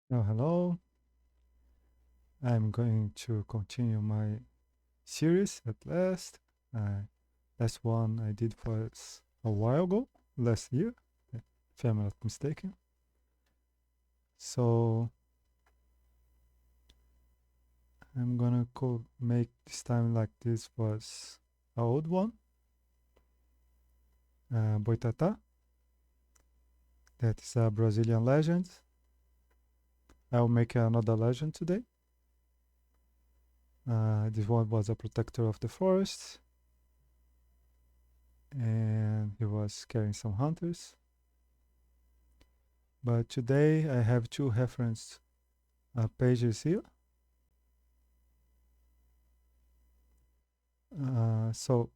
Oh, hello. I'm going to continue my series at last. Last one I did was a while ago, last year, if I'm not mistaken. So I'm gonna make this time like this was a old one, Boitatá. That is a Brazilian legend. I'll make another legend today. This one was a protector of the forest, and he was carrying some hunters. But today I have two reference pages here. So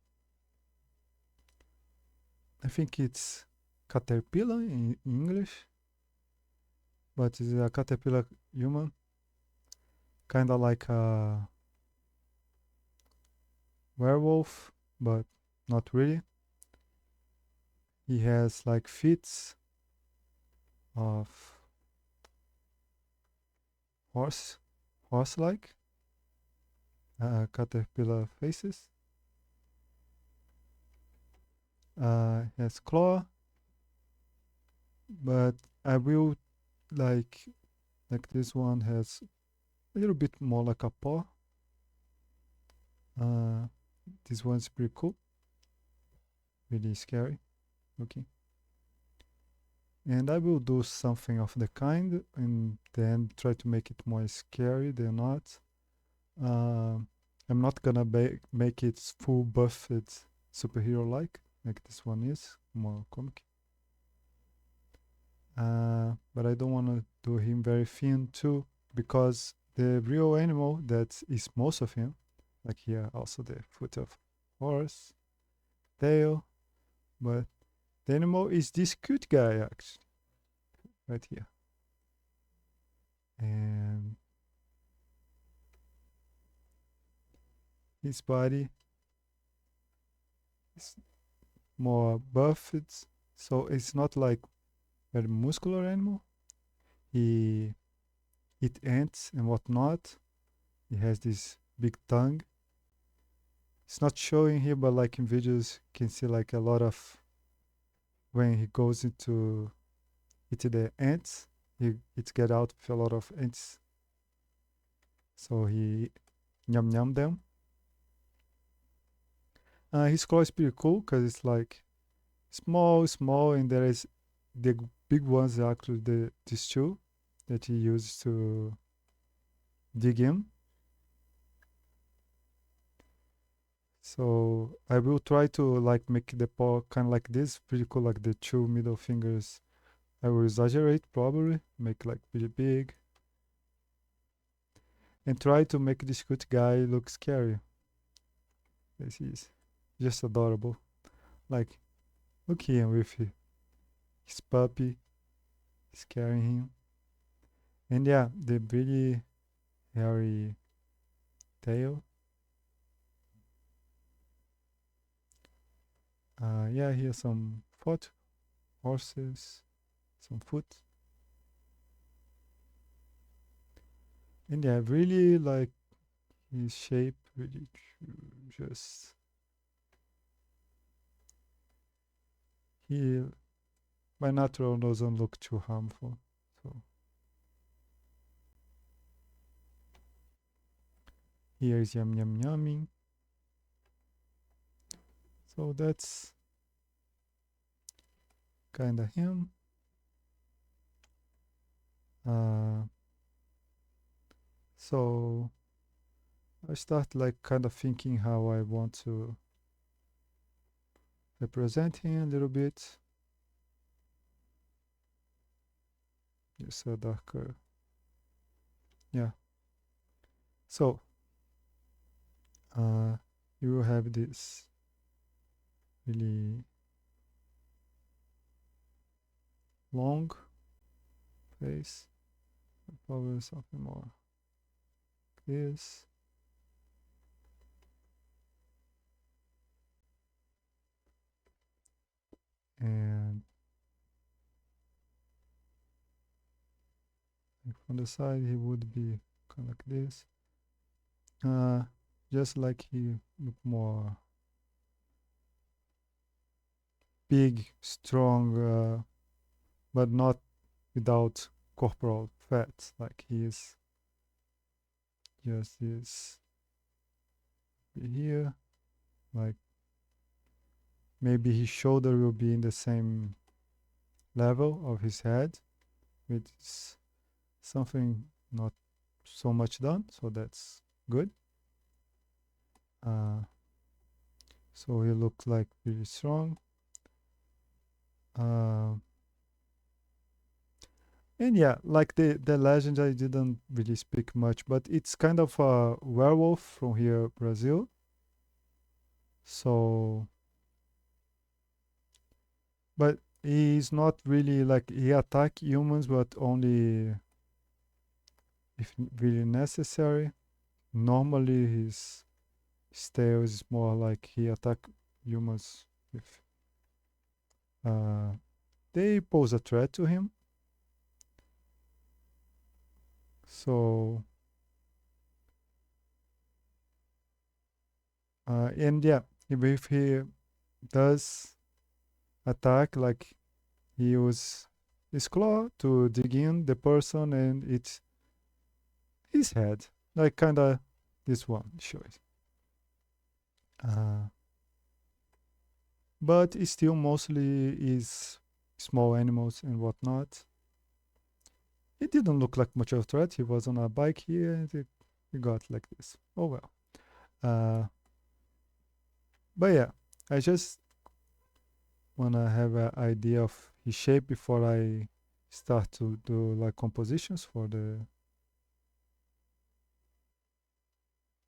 I think it's caterpillar in English, but it's a caterpillar human, kind of like a werewolf, but not really. He has like feet of horse, horse-like, caterpillar faces. Has claw, but I will like this one has a little bit more like a paw. Uh, this one's pretty cool, really scary looking. And I will do something of the kind and then try to make it more scary than not. Uh, I'm not gonna make it full buffed superhero like this one is, more comic. But I don't want to do him very thin too, because the real animal that is most of him, like here also the foot of horse, tail, but the animal is this cute guy actually, right here. And his body is more buffed, so it's not like very muscular animal. He eat ants and whatnot. He has this big tongue. It's not showing here, but like in videos, you can see like a lot of when he goes into the ants, it get out with a lot of ants. So he yum them. His claw is pretty cool because it's like small, and there is the big ones are actually these two that he used to dig in. So I will try to like make the paw kind of like this, pretty cool, like the two middle fingers. I will exaggerate probably, make like pretty big, and try to make this cute guy look scary. This is just adorable. Like, look here with his puppy scaring him. And yeah, the really hairy tail. Yeah, here's some foot, horses, some foot. And yeah, really like his shape, really just he by natural doesn't look too harmful. So here is yum yumming. So that's kinda him. Uh, so I start like kind of thinking how I want to represent him a little bit. Just a darker, yeah. So uh, you will have this really long face, probably something more like this. And from the side, he would be kind of like this. Just like he look more big, strong, but not without corporal fat. Like he is just this here. Like maybe his shoulder will be in the same level of his head, which is something not so much done, so that's good. So he looks like really strong. And yeah, like the legend, I didn't really speak much, but it's kind of a werewolf from here, Brazil. So, but he's not really like he attack humans, but only if really necessary. Normally, his tail is more like he attack humans if uh, they pose a threat to him. So, and yeah, if he does attack, like he use his claw to dig in the person and it's his head, like kinda this one shows. Uh, but it still mostly is small animals and whatnot. It didn't look like much of a threat. He was on a bike here and it got like this. Oh well. Uh, but yeah, I just wanna have an idea of his shape before I start to do like compositions for the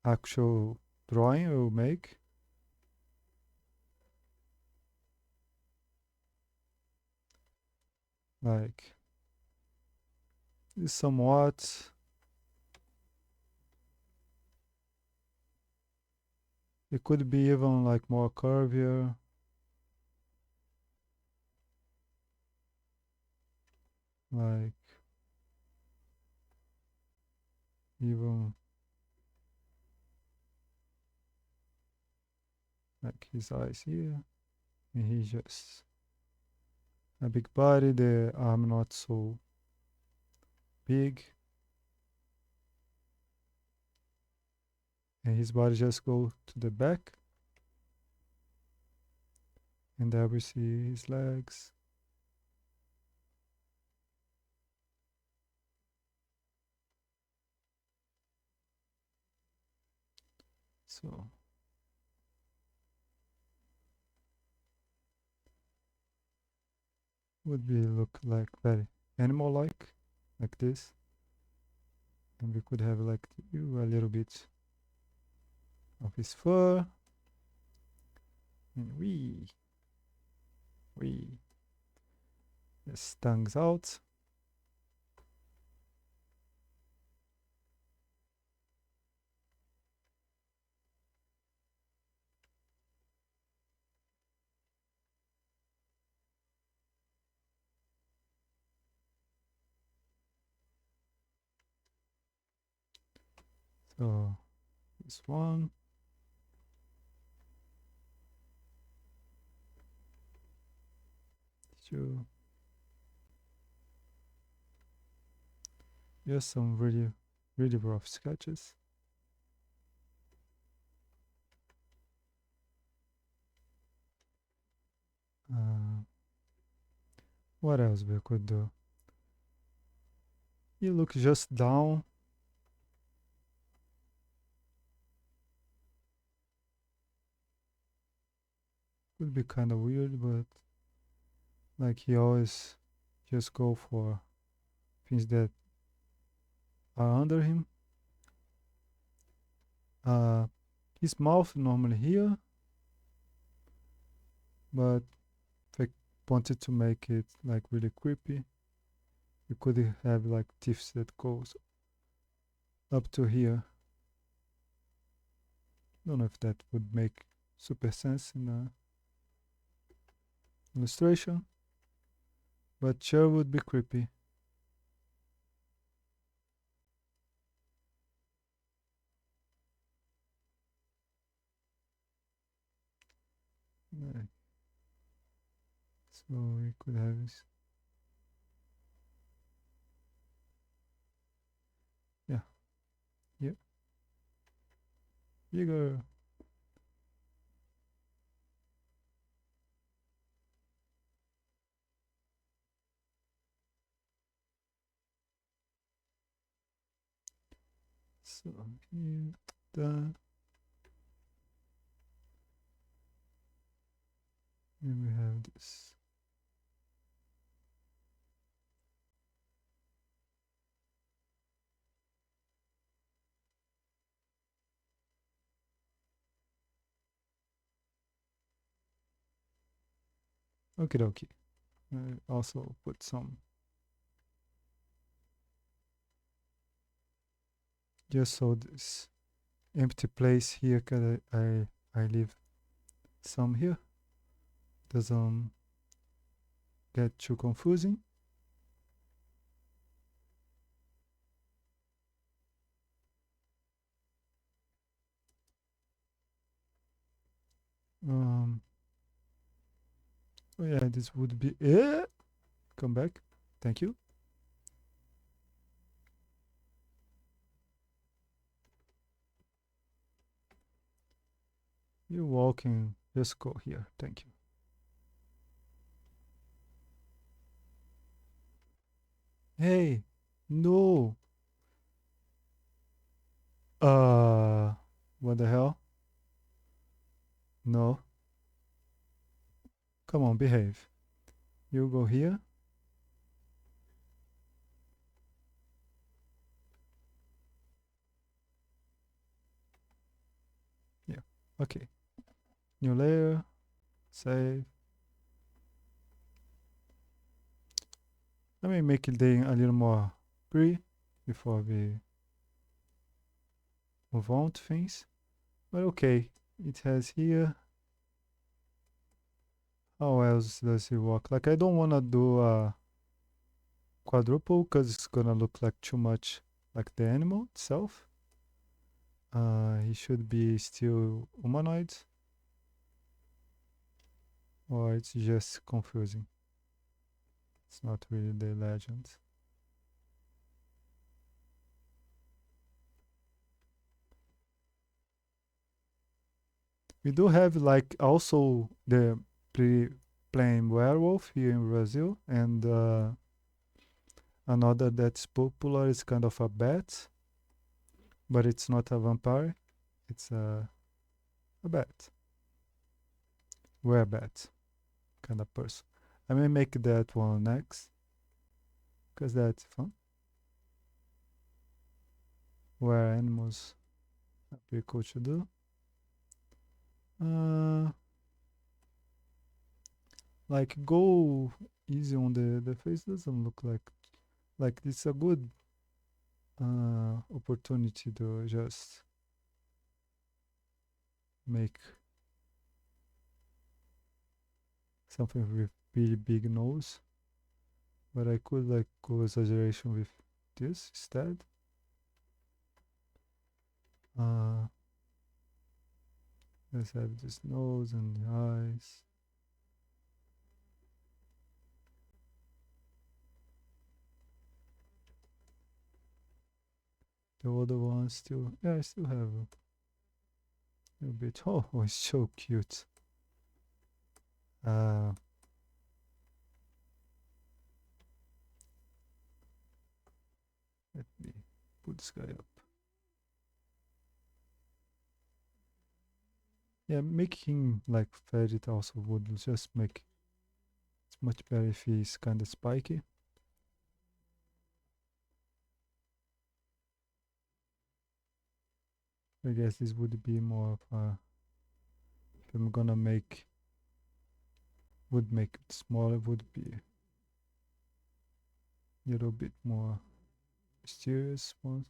actual drawing I will make. Like somewhat. It could be even like more curvier. Like even like his eyes here. And he's just a big body, the arm not so big. And his body just go to the back. And there we see his legs. So would be look like very animal like this. And we could have like a little bit of his fur. And we his tongue's out. So this one. Two. Just some really rough sketches. Uh, what else we could do? You look just down. Could be kind of weird, but like he always just go for things that are under him. Uh, his mouth normally here, but if I wanted to make it like really creepy, you could have like teeth that goes up to here. Don't know if that would make super sense in the illustration, but sure would be creepy. Like, so we could have this. Yeah, yeah, bigger. So here, done. And we have this. Okay, dokie. I also put some just so this empty place here, cause I leave some here. Doesn't get too confusing. Um. Oh yeah, this would be it. Come back. Thank you. You're walking. Just go here. Thank you. Hey, no. Uh, what the hell? No. Come on, behave. You go here. Yeah. Okay. New layer. Save. Let me make it a little more pretty before we move on to things. But okay, it has here. How else does it work? Like I don't wanna do a quadruple because it's gonna look like too much like the animal itself. He should be still humanoid, or it's just confusing. It's not really the legend. We do have like also the pretty plain werewolf here in Brazil, and another that's popular is kind of a bat, but it's not a vampire. It's a bat, werebat kind of person. I may make that one next because that's fun. Where animals are pretty cool to do. Uh, like go easy on the face doesn't look like it's a good opportunity to just make something with really big nose, but I could like go exaggeration with this instead. Uh, let's have this nose and the eyes. The other one still, yeah, I still have a little bit. Oh, it's so cute. Uh, let me put this guy up. Yeah, making like fed it also would just make it's much better if he's kind of spiky. I guess this would be more of a, if I'm gonna make it smaller, would be a little bit more mysterious ones.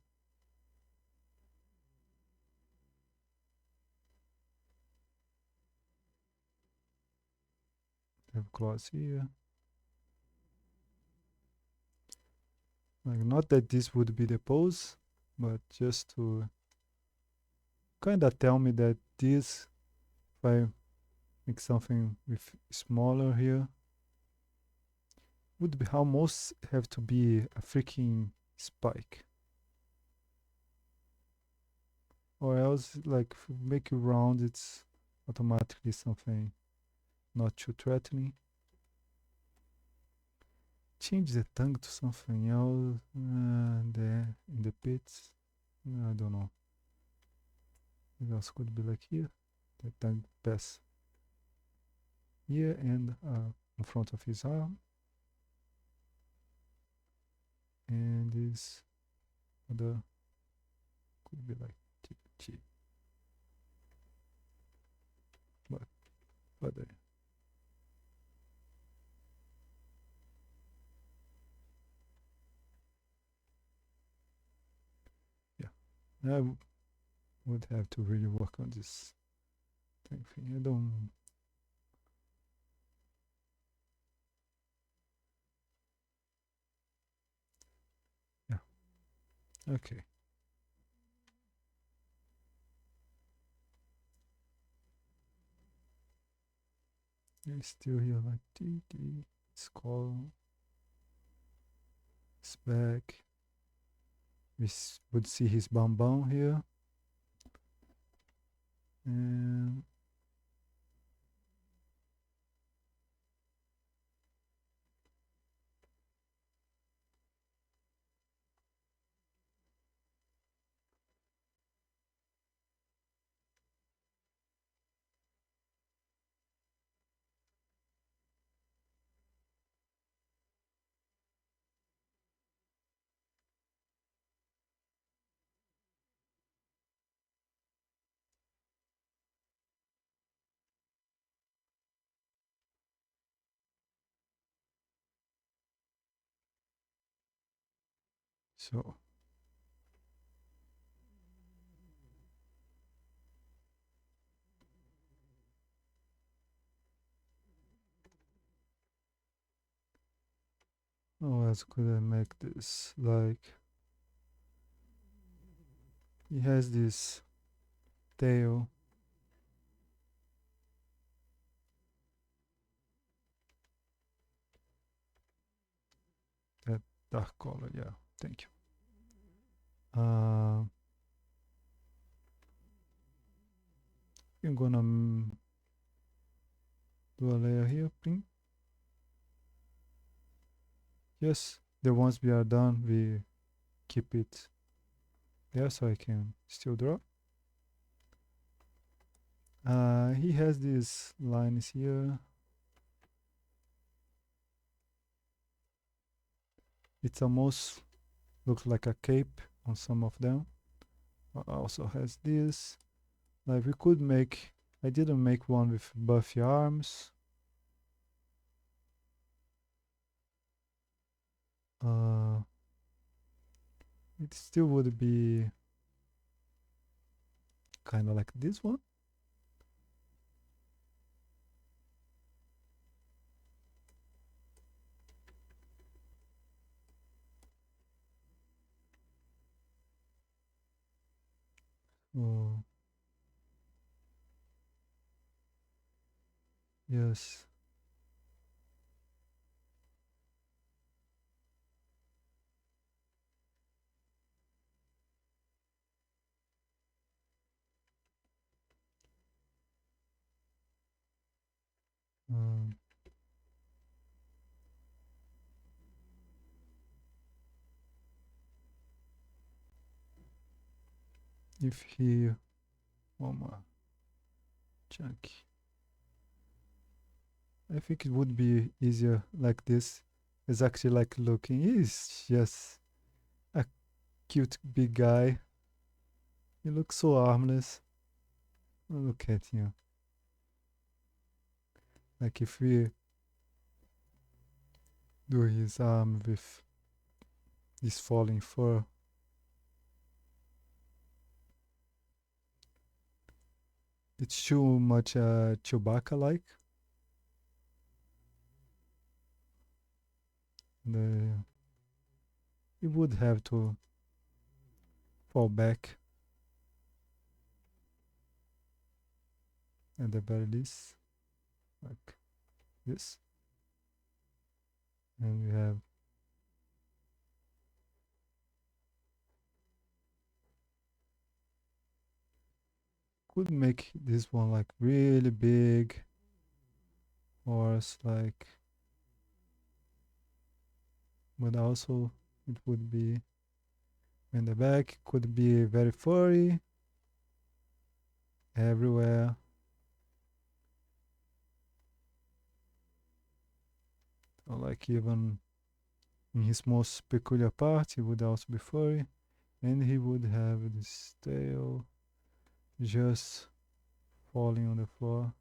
Have claws here. Like not that this would be the pose, but just to kind of tell me that this, if I make something with smaller here. Would be almost have to be a freaking spike. Or else, like, if you make it round, it's automatically something not too threatening. Change the tongue to something else there in the pits. I don't know. It else could be like here. The tongue pass here and in front of his arm. And this other could be like T. But yeah, I would have to really work on this thing. I don't. Yeah. Okay. He's still here like T. Skull. It's back. We would see his bum here. And so how else could I make this? Like, he has this tail. That dark color, yeah. Thank you. I'm gonna do a layer here, ping. Yes, the ones we are done, we keep it there so I can still draw. He has these lines here. It almost looks like a cape on some of them. Also has this. Like, we could make. I didn't make one with buffy arms. It still would be kind of like this one. Oh, yes. Um, if he one more chunk, I think it would be easier like this. It's actually like looking. He's just a cute big guy. He looks so harmless. Look at him. Like if we do his arm with this falling fur, it's too much Chewbacca like. The it would have to fall back at the very least. like this. And we have could make this one like really big, or like, but also it would be in the back, could be very furry everywhere. Or like even in his most peculiar part, he would also be furry, and he would have this tail just falling on the floor.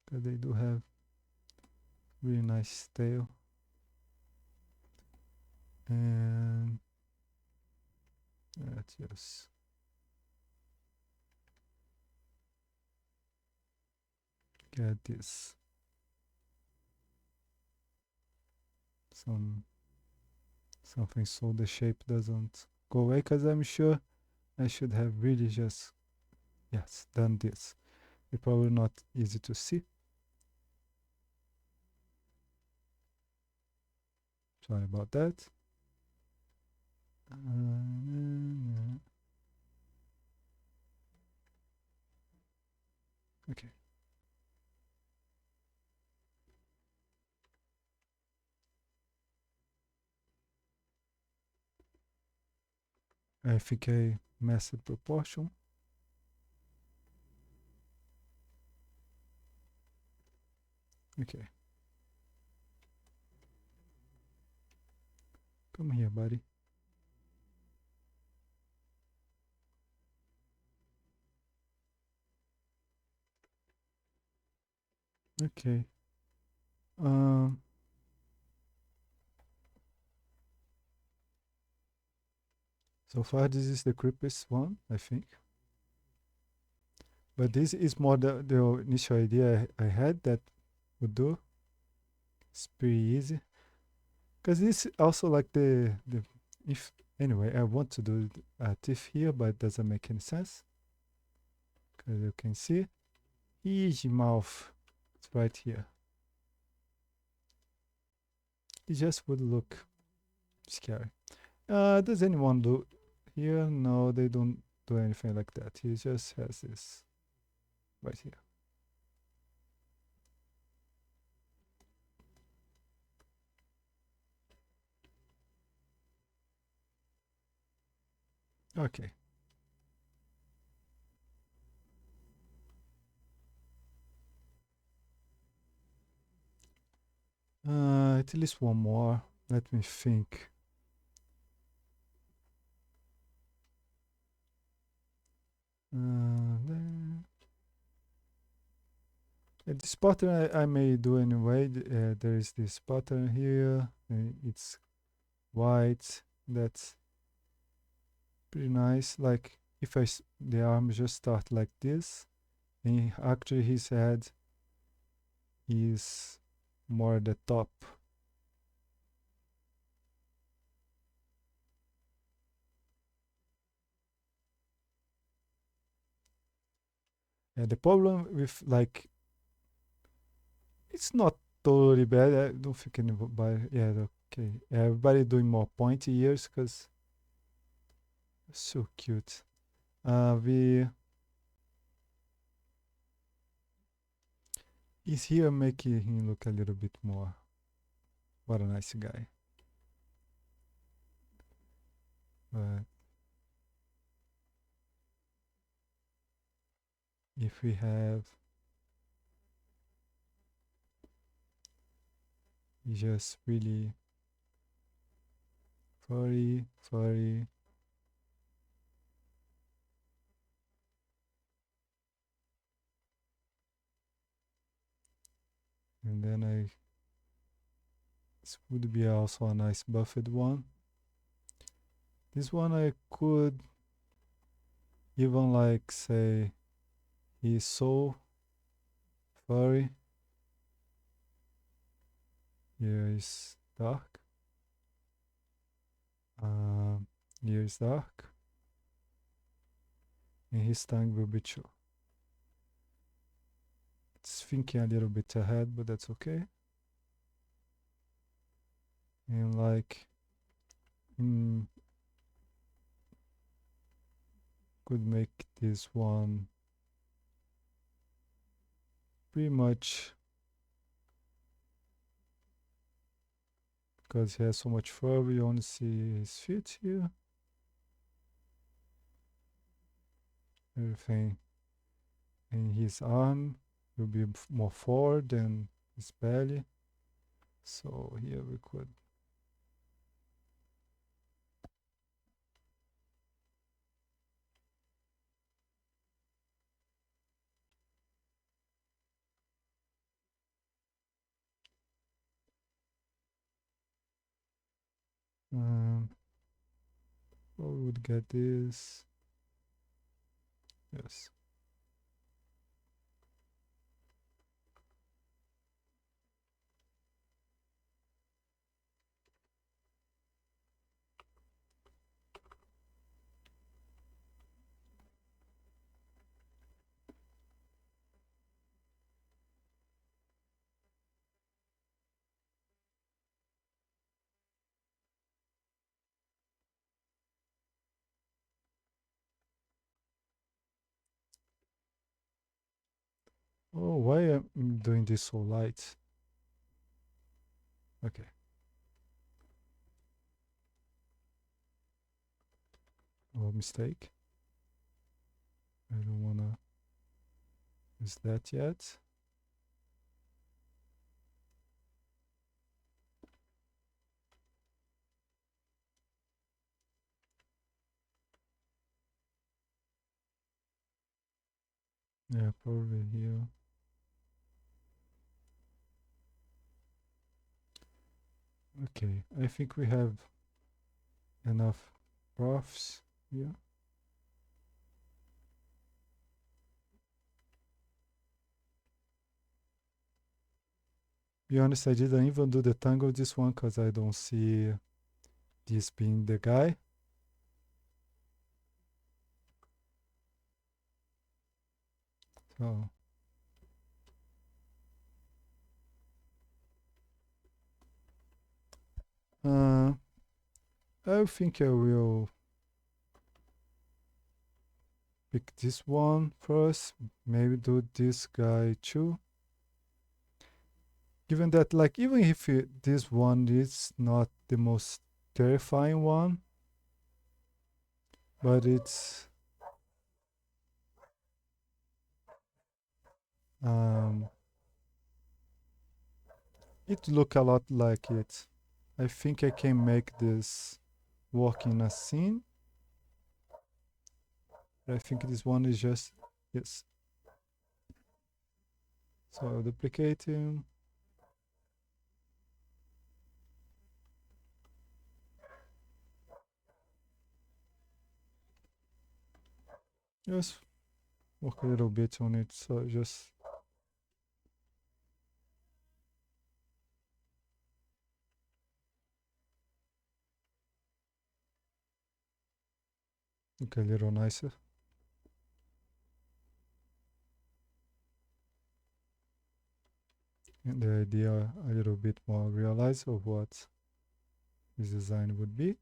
Because they do have really nice tail. And let's just get this something so the shape doesn't go away, because I'm sure I should have really just, yes, done this. It's probably not easy to see. Sorry about that. Okay. I think I messed the proportion. Okay. Come here, buddy. Okay. Um, so far this is the creepiest one, I think. But this is more the initial idea I had that would do. It's pretty easy. Because this also like the if anyway I want to do a teeth here, but it doesn't make any sense. Because you can see, easy mouth. It's right here. It just would look scary. Does anyone do here? No, they don't do anything like that. He just has this right here. Okay. At least one more. Let me think. There. This pattern I may do anyway. There is this pattern here. It's white. That's pretty nice. Like if the arm just start like this, and actually his head is more the top. And the problem with like, it's not totally bad. I don't think anybody. Yeah, okay. Everybody doing more pointy ears because so cute. We is here making him look a little bit more. What a nice guy. But if we have just really furry, furry. And then this would be also a nice buffed one. This one I could even like say he's so furry. Here is dark. Here is dark. and his tongue will be 2. It's thinking a little bit ahead, but that's okay. And like, could make this one pretty much, because he has so much fur, we only see his feet here. Everything in his arm will be more forward than his belly. So here we could well, we would get this. Yes. Oh, why am I doing this so light? Okay. Oh, mistake. I don't wanna use that yet. Yeah, probably here. Okay, I think we have enough profs here. Be honest, I didn't even do the tongue of this one because I don't see this being the guy. So I think I will pick this one first, maybe do this guy too. Given that, like, even if this one is not the most terrifying one, but um, it look a lot like it. I think I can make this work in a scene. I think this one is just, yes. So I'll duplicate him. Just work a little bit on it. So just look a little nicer. And the idea a little bit more realized of what this design would be.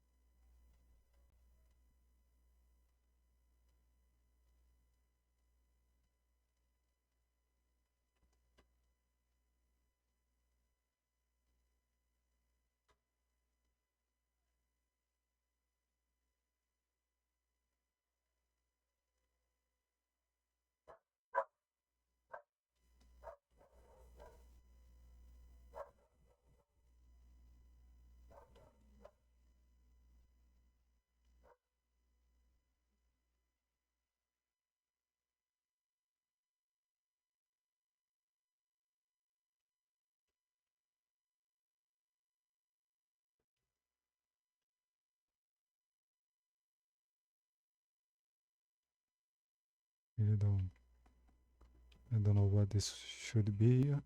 I don't know what this should be here.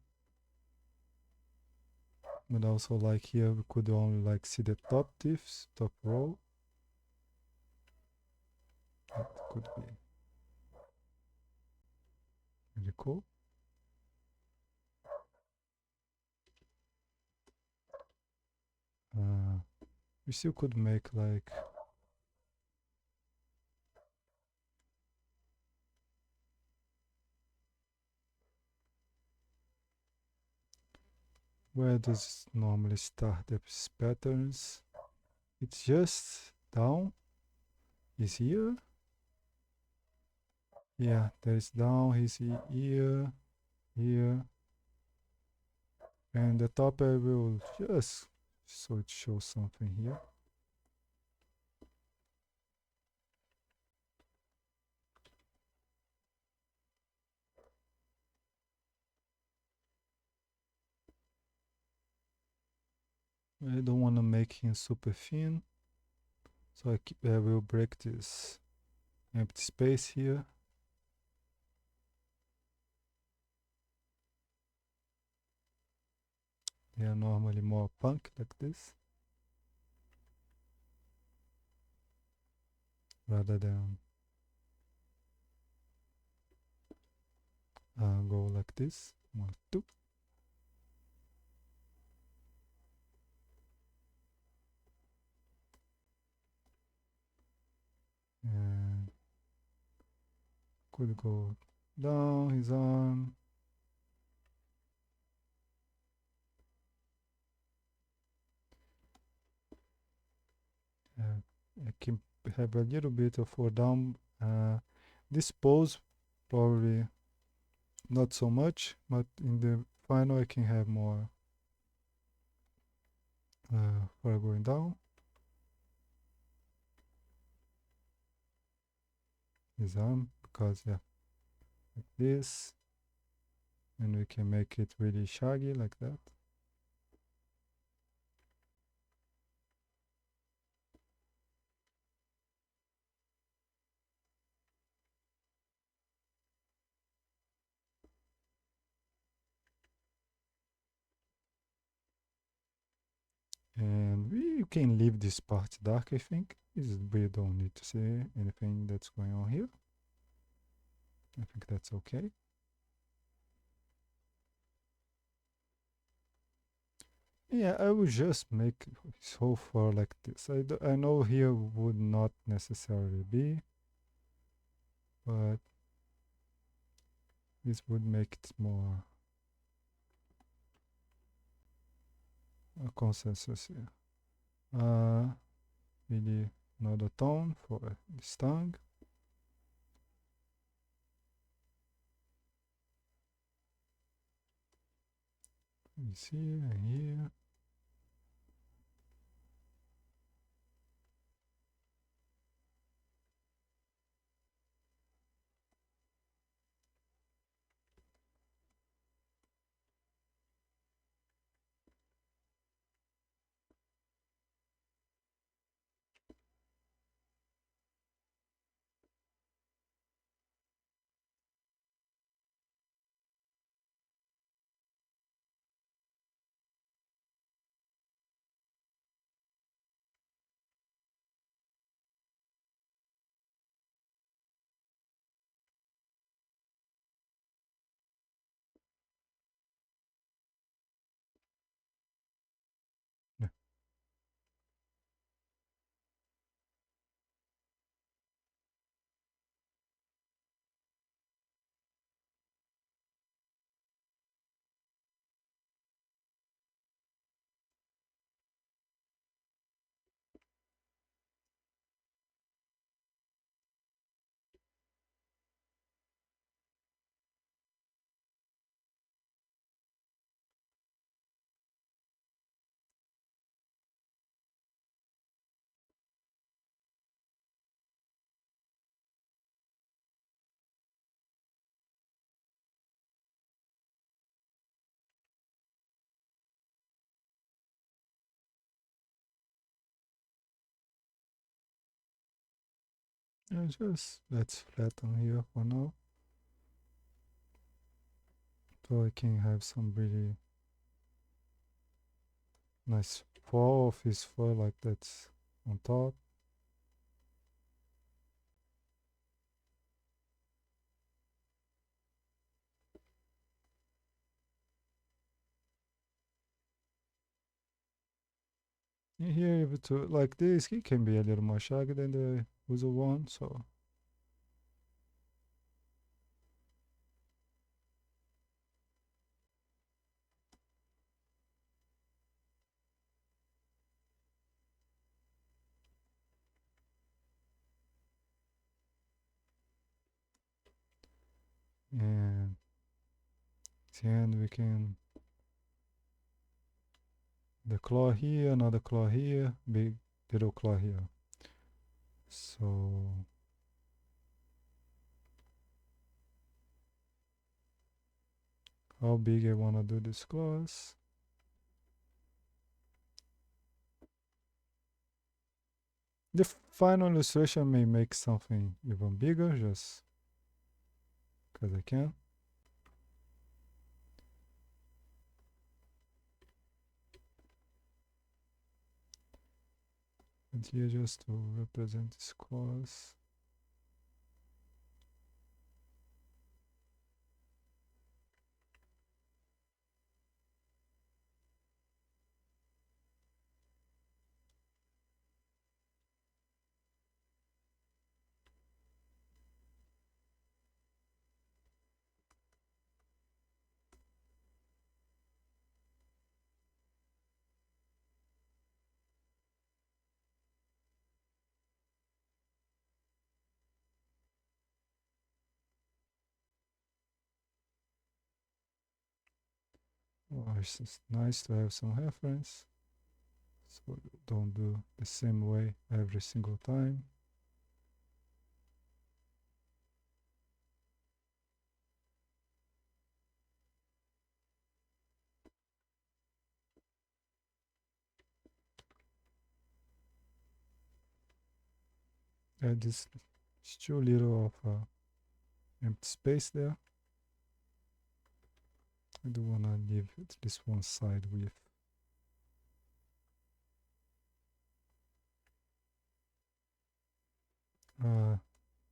But also like here we could only like see the top diffs, top row. That could be. Really cool. We still could make like where does it normally start the patterns? It's just down. Is here? Yeah, there is down. He's here, here, and the top I will just so it shows something here. I don't want to make him super thin, so I will break this empty space here. They are normally more punk like this, rather than go like this. 1, 2. And could go down his arm. I can have a little bit of for down. This pose probably not so much, but in the final I can have more for going down. His arm, because yeah, like this, and we can make it really shaggy like that. And we can leave this part dark, I think. We don't need to see anything that's going on here. I think that's okay. Yeah, I will just make his whole fur like this. I know here would not necessarily be, but this would make it more a consensus here. Really another tone for this tongue. It's here and here. Yeah. Yeah, just let's flatten here for now. So I can have some really nice fall of his fur like that's on top. in here, to like this, he can be a little more shaggy than the usual one, so. And then we can, the claw here, another claw here, big little claw here. So how big I wanna do this claws? The final illustration may make something even bigger just because I can. And here just to represent this claws. Oh, it's just nice to have some reference. So don't do the same way every single time. Add this too little of empty space there. I do wanna leave at least one side with.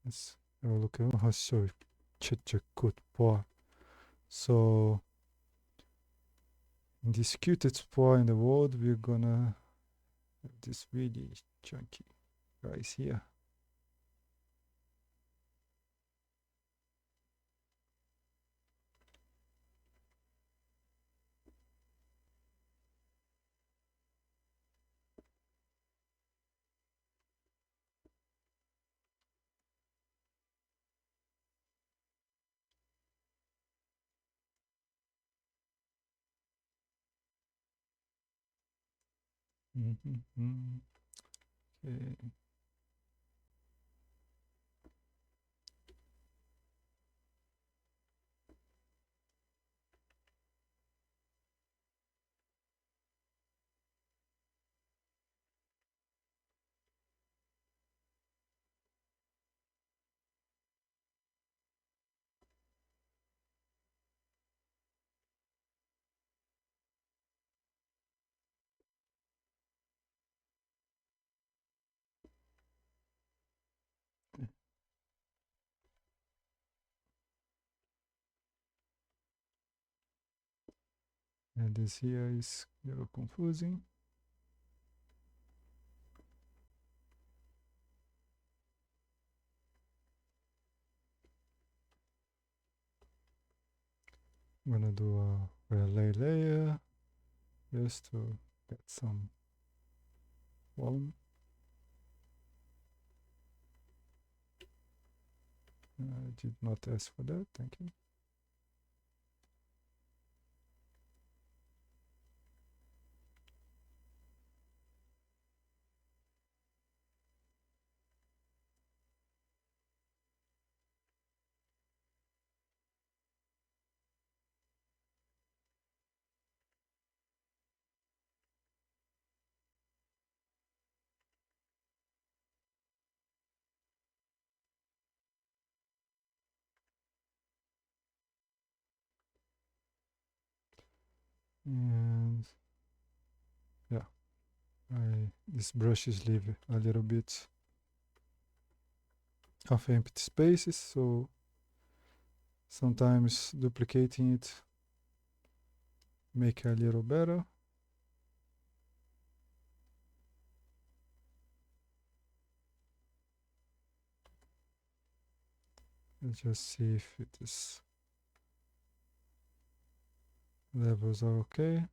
Let's have a look at show such a good part. So in this cutest spot in the world, we're gonna have this really chunky guys here. Mm-hmm. Okay. And this here is a little confusing. I'm gonna do a relay layer just to get some volume. I did not ask for that, thank you. And yeah, this brush is leave a little bit of empty spaces, so sometimes duplicating it make a little better. Let's just see if it is levels are okay.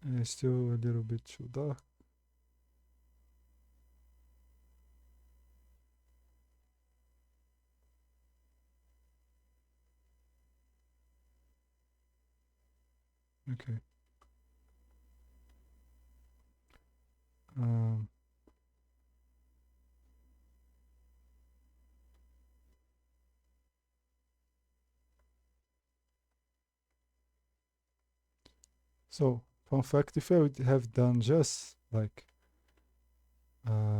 And it's still a little bit too dark. Okay. Um, so, fun fact, if I would have done just like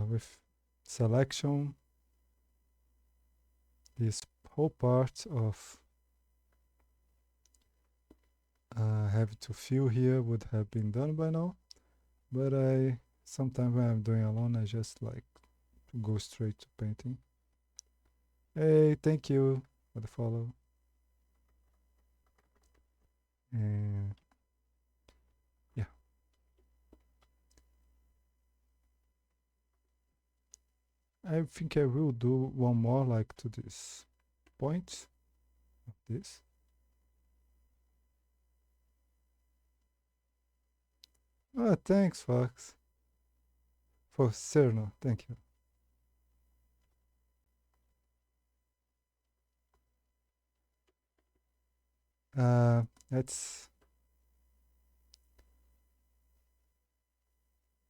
with selection, this whole part of have to fill here would have been done by now. But sometimes when I'm doing alone, I just like to go straight to painting. Hey, thank you for the follow. And yeah, I think I will do one more like to this point of this. Oh, thanks, Fox. For Cerno, thank you. Uh, let's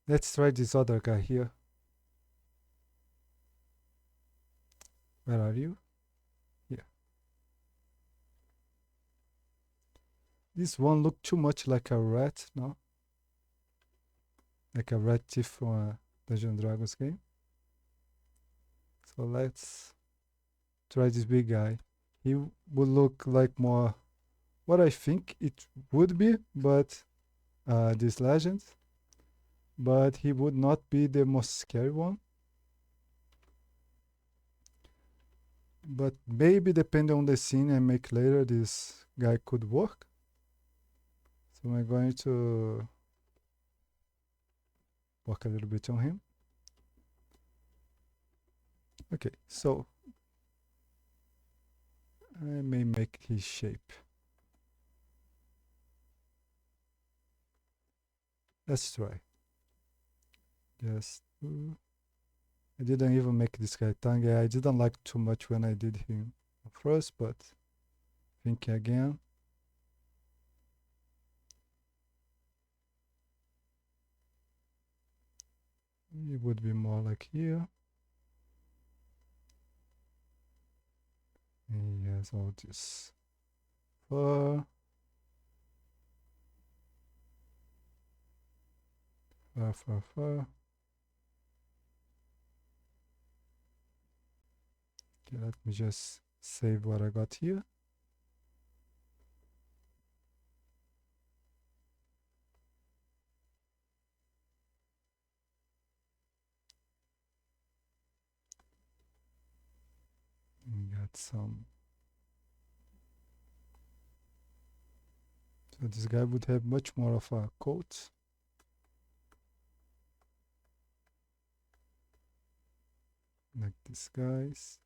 let's try this other guy here. Where are you? Here. This one looked too much like a rat, no? Like a rat thief from a Dungeons and Dragons game. So let's try this big guy. He would look like more what I think it would be, but this legend. But he would not be the most scary one. But maybe depending on the scene I make later, this guy could work. So I'm going to work a little bit on him. Okay, so I may make his shape. Let's try. Just I didn't even make this guy tangy. I didn't like too much when I did him first, but thinking again. It would be more like here. And he has all this fur. Fur. Okay, let me just save what I got here. And got some. So this guy would have much more of a coat. Like these guys.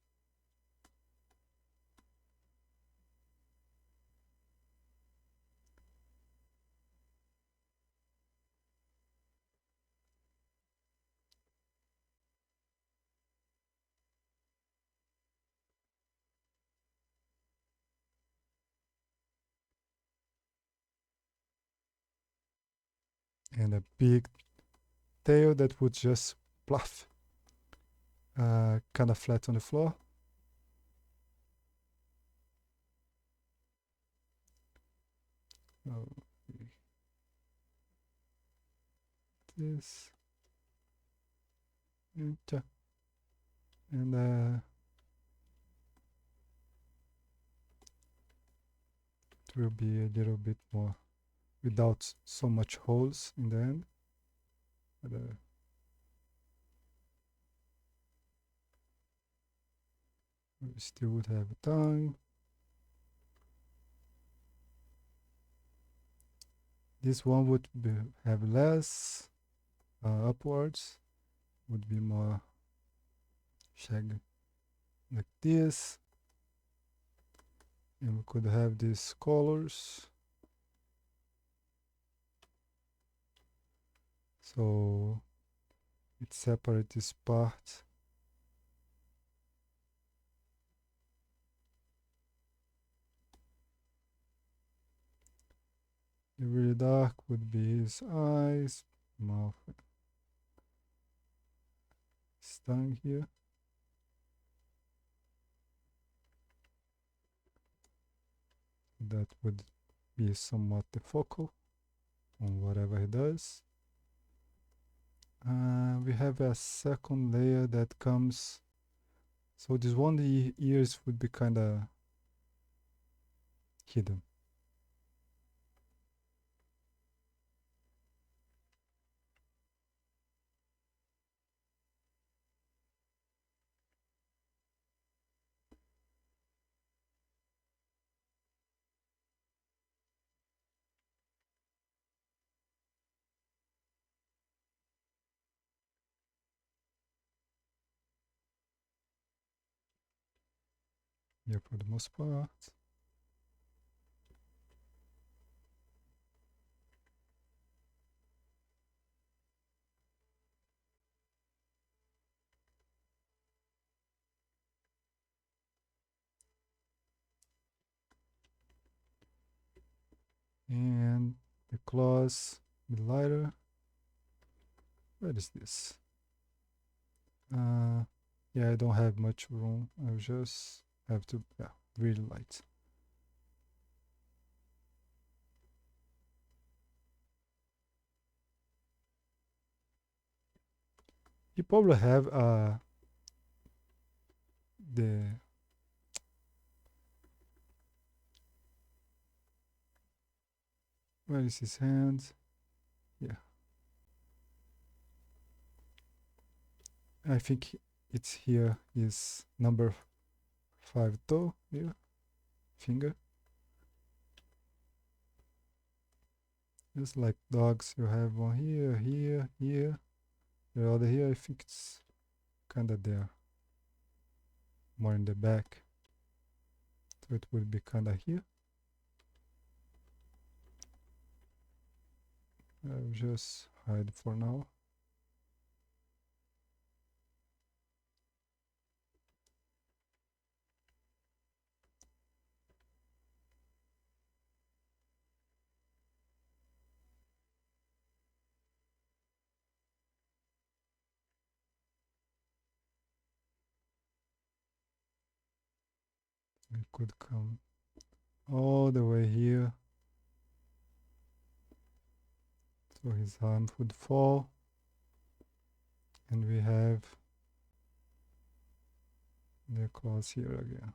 And a big tail that would just pluff. Kind of flat on the floor. Oh, this. And it will be a little bit more without so much holes in the end. But, we still would have a tongue. This one would have less upwards, would be more shaggy like this. And we could have these colors. So it separates this part. The really dark would be his eyes, mouth, his tongue here. That would be somewhat the focal on whatever he does. We have a second layer that comes. So this one, the ears would be kind of hidden. Here for the most part. And the claws be lighter. What is this? Yeah, I don't have much room. I'll just have to, yeah, really light. You probably have the where is his hand? Yeah, I think it's here. Is number 5 toe here, finger. Just like dogs, you have one here, here, here. The other here, I think it's kind of there, more in the back. So it would be kind of here. I'll just hide for now. It could come all the way here. So his arm would fall. And we have the claws here again.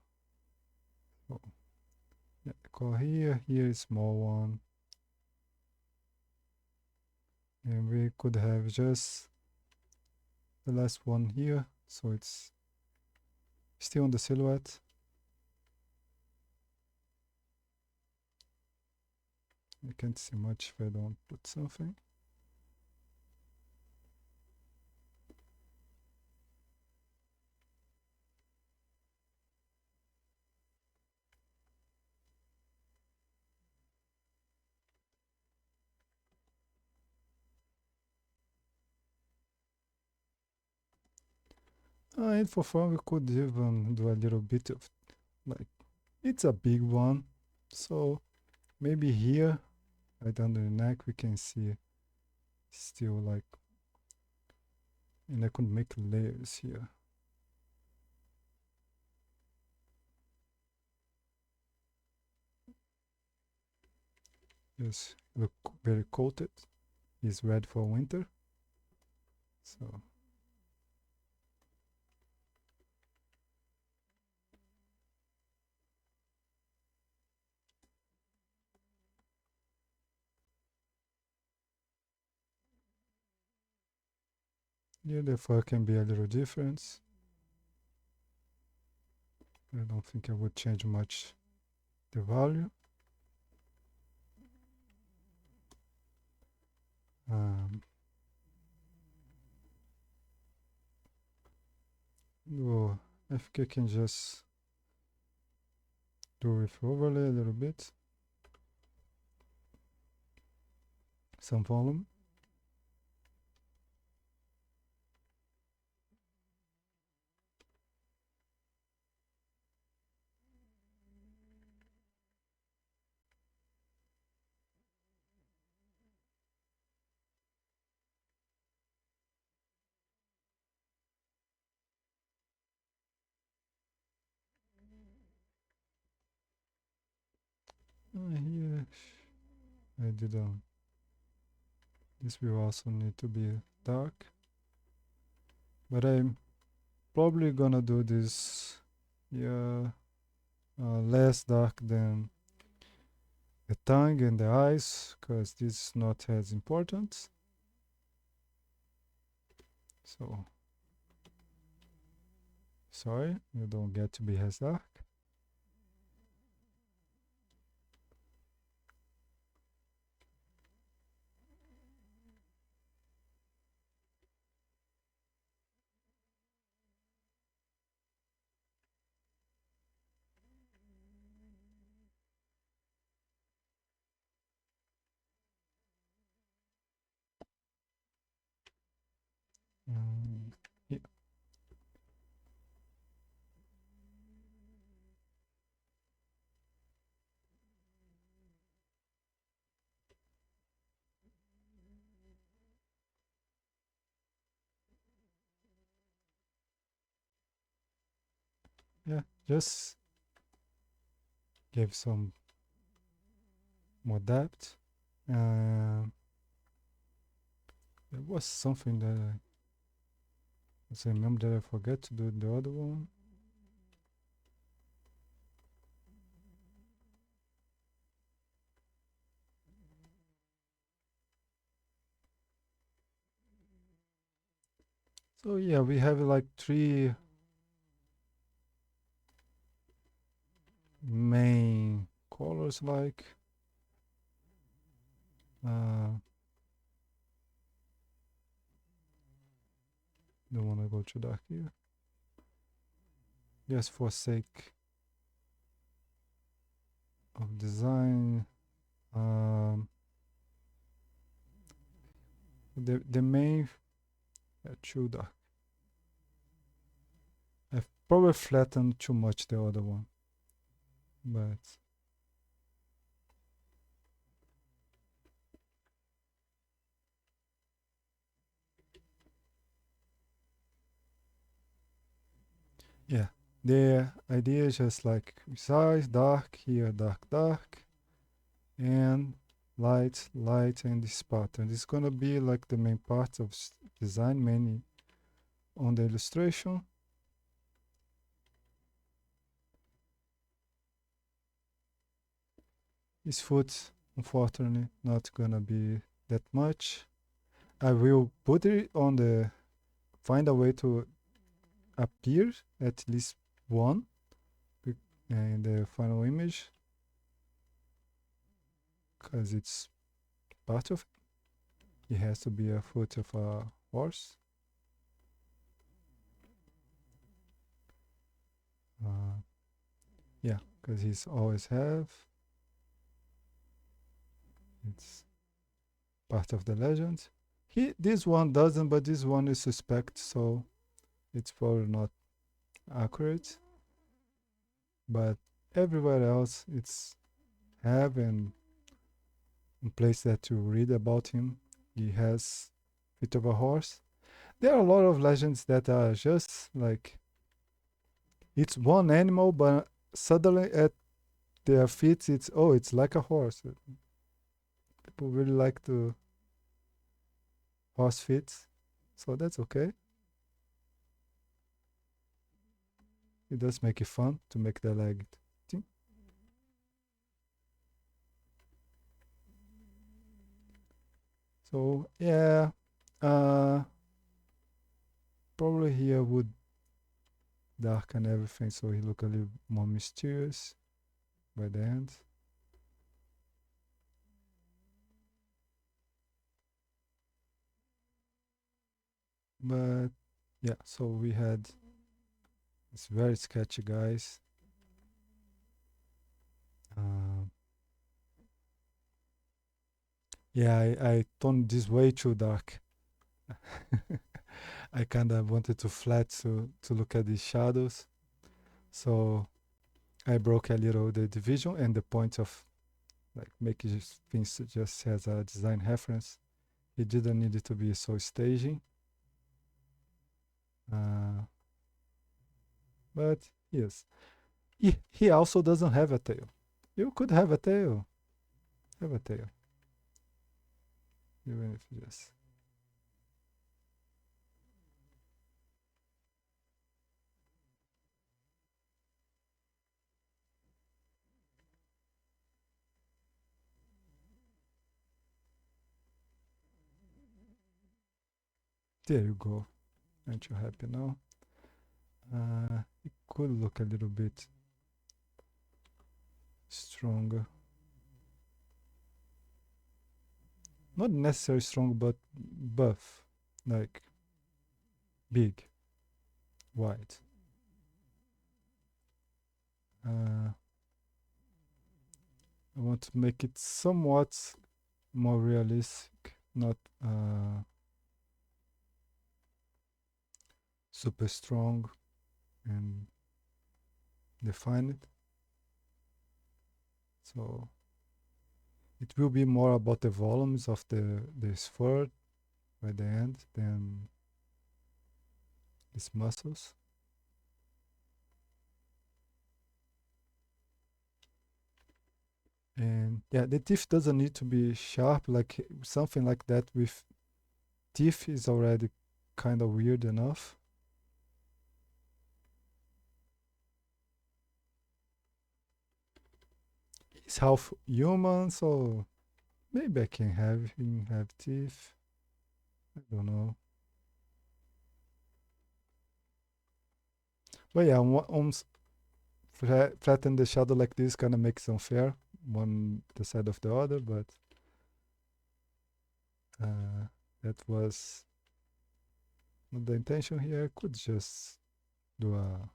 So yeah, the claw here, here is small one. And we could have just the last one here, so it's still on the silhouette. I can't see much if I don't put something. And for fun, we could even do a little bit of, like, it's a big one, so maybe here, right under the neck, we can see still like, and I could make layers here. Just look very coated. Is red for winter. So Here the fur can be a little different. I don't think I would change much the value. Oh, I think I can just do with overlay a little bit. Some volume. Here I did this will also need to be dark, but I'm probably gonna do this less dark than the tongue and the eyes, because this is not as important. So sorry, you don't get to be as dark. Yeah. Yeah, just give some more depth. There was something that I remember that I forgot to do the other one. So yeah, we have like 3 main colors, like don't want to go too dark here, just for sake of design. The main too dark. I've probably flattened too much the other one, but yeah, the idea is just like size, dark here, dark, dark, and light, light, and this pattern. It's gonna be like the main part of design, mainly on the illustration. His foot, unfortunately, not gonna be that much. I will put it on the, find a way to appear at least one in the final image, because it's part of it. It has to be a foot of a horse. Yeah, because he's always have. It's part of the legend. This one doesn't, but this one is suspect, so it's probably not accurate. But everywhere else, it's have, and in place that you read about him, he has feet of a horse. There are a lot of legends that are just like it's one animal, but suddenly at their feet, it's like a horse. People really like the horse feet, so that's okay. It does make it fun to make the leg. So yeah, probably here would darken everything so he look a little more mysterious by the end. But yeah, so we had it's very sketchy, guys. Yeah, I toned this way too dark. I kind of wanted to flat to look at these shadows. So I broke a little the division and the point of like making things just as a design reference. It didn't need it to be so staging. But yes, he also doesn't have a tail. You could have a tail. Have a tail. Even if you just. There you go. Aren't you happy now? It could look a little bit stronger. Not necessarily strong, but buff. Like big, wide. I want to make it somewhat more realistic, not super strong and define it. So it will be more about the volumes of the sphere by the end than its muscles. And yeah, the teeth doesn't need to be sharp, like something like that with teeth is already kind of weird enough. He's half human, so maybe I can have him have teeth. I don't know. But yeah, flatten the shadow like this kind of makes it unfair, one the side of the other, but that was not the intention here. I could just do a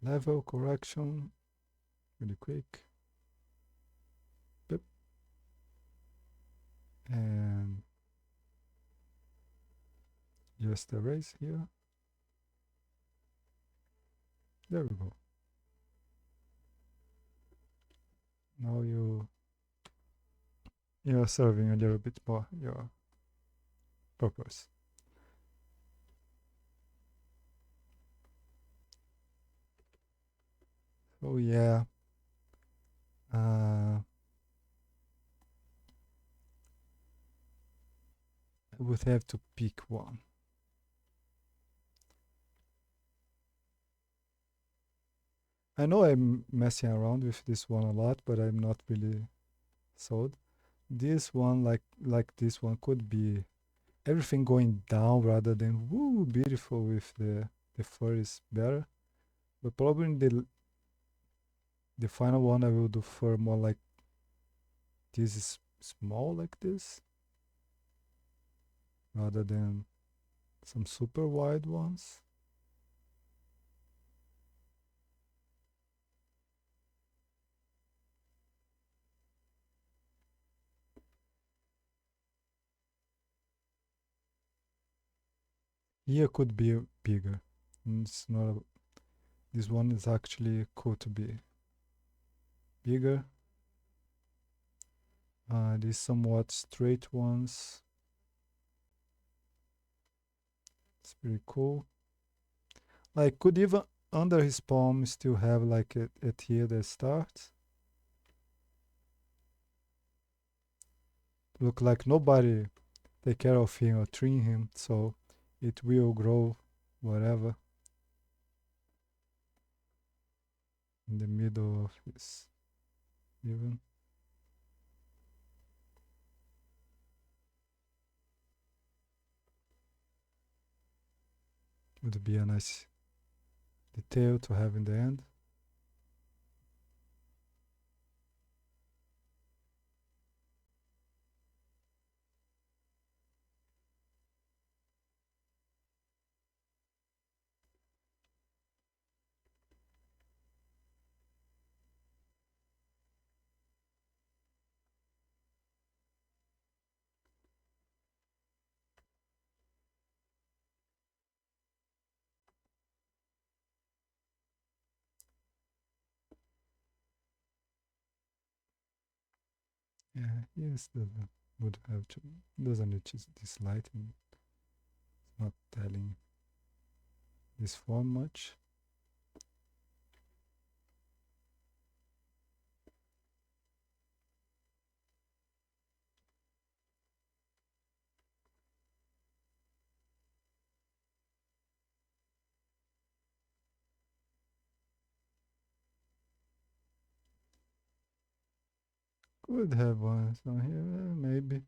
level correction really quick. Beep. And just erase here. There we go. Now you're serving a little bit more your purpose. So yeah, I would have to pick one. I know I'm messing around with this one a lot, but I'm not really sold. This one, like this one, could be everything going down rather than woo beautiful with the fur is better. But probably in the final one I will do fur more like this is small like this rather than some super wide ones. Here could be bigger. It's not. This one is actually cool to be bigger. These somewhat straight ones. It's pretty cool. Like could even under his palm still have like it here that starts. Look like nobody take care of him or trim him, so it will grow whatever in the middle of his even. Would be a nice detail to have in the end. Yeah, yes, doesn't would have to doesn't need this lighting. It's not telling this form much. Could have one on here, maybe.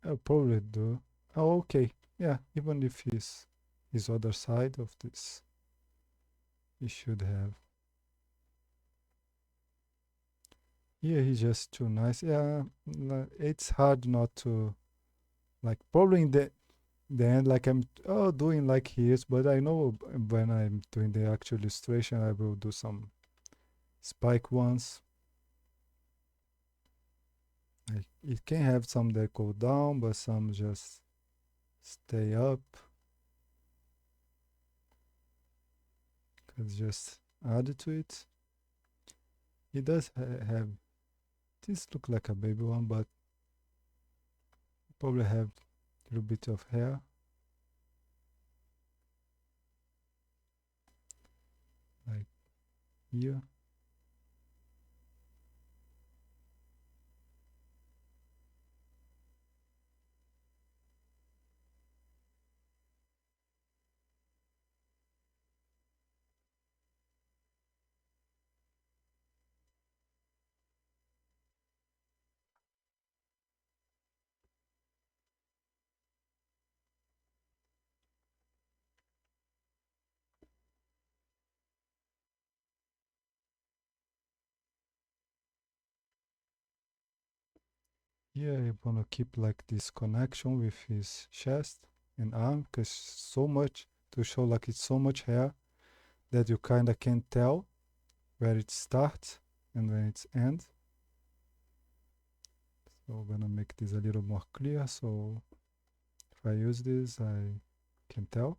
I'll probably do. Oh, okay. Yeah, even if he's his other side of this, he should have. Yeah, he's just too nice. Yeah, it's hard not to like. Probably in the end, like I'm doing like he is, but I know when I'm doing the actual illustration, I will do some spike ones. Like it can have some that go down, but some just stay up. Cause just add to it. It does have this look like a baby one, but probably have a little bit of hair. Like here. Here you wanna keep like this connection with his chest and arm, cause so much to show like it's so much hair that you kinda can't tell where it starts and when it's ends. So I'm gonna make this a little more clear so if I use this I can tell.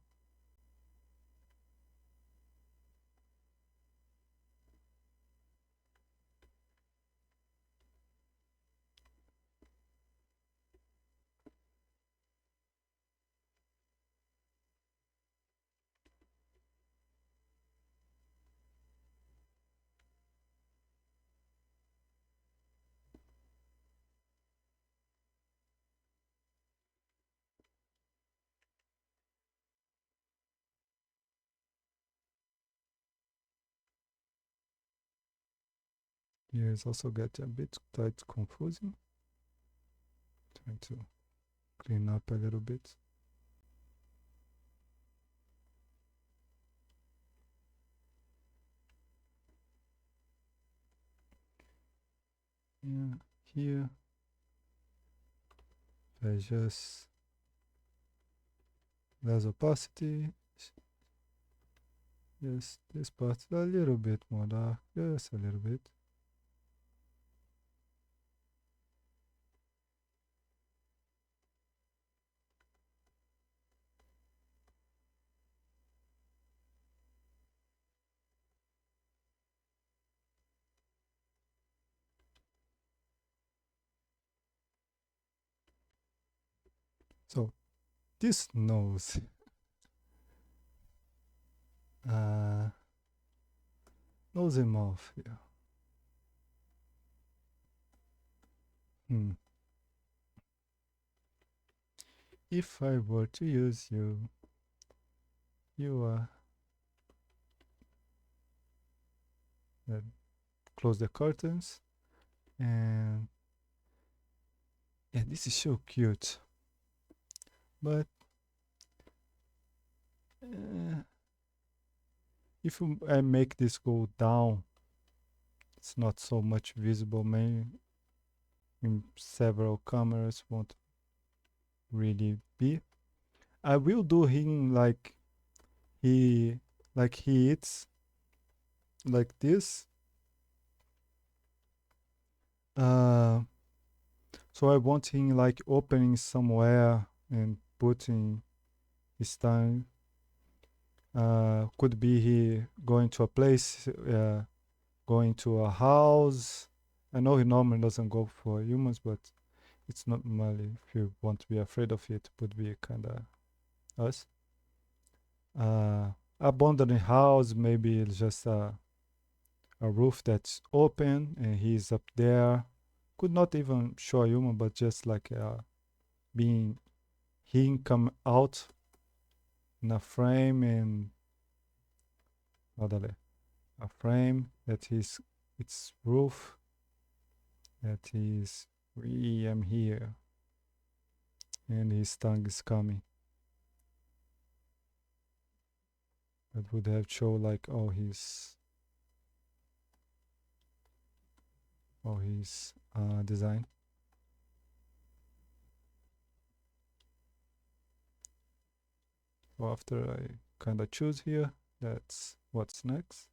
Here is also get a bit quite confusing. Trying to clean up a little bit. Yeah, here if I just less opacity, just this part a little bit more dark, just a little bit. So this nose, uh, nose and mouth, yeah. Hmm. If I were to use you, you uh, close the curtains, and yeah, this is so cute, but If I make this go down, it's not so much visible. Maybe in several cameras won't really be. I will do him he he eats like this. Uh, so I want him like opening somewhere and putting his tongue. Could be he going to a place, going to a house. I know he normally doesn't go for humans, but it's not normally, if you want to be afraid of it, would be kind of us. Abandoned house, maybe it's just a roof that's open and he's up there. Could not even show a human, but just like being him come out in a frame and a frame that is its roof that is we am here and his tongue is coming. That would have show like all his design. So after I kind of choose here, that's what's next.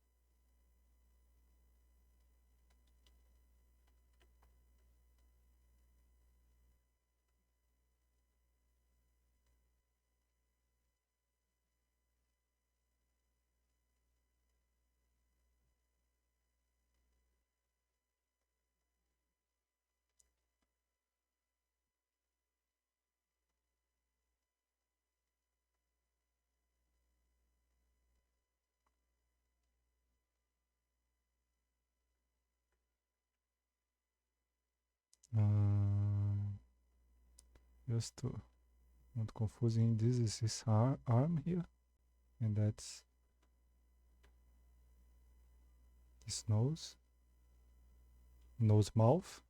Um, just to not confusing, this is his arm here, and that's his nose mouth.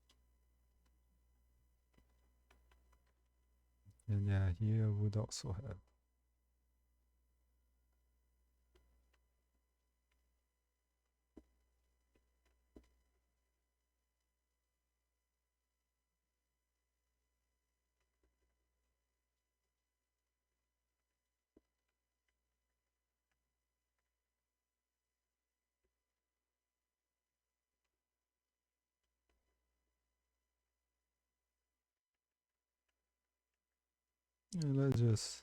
And yeah, here would also have. Yeah, let's just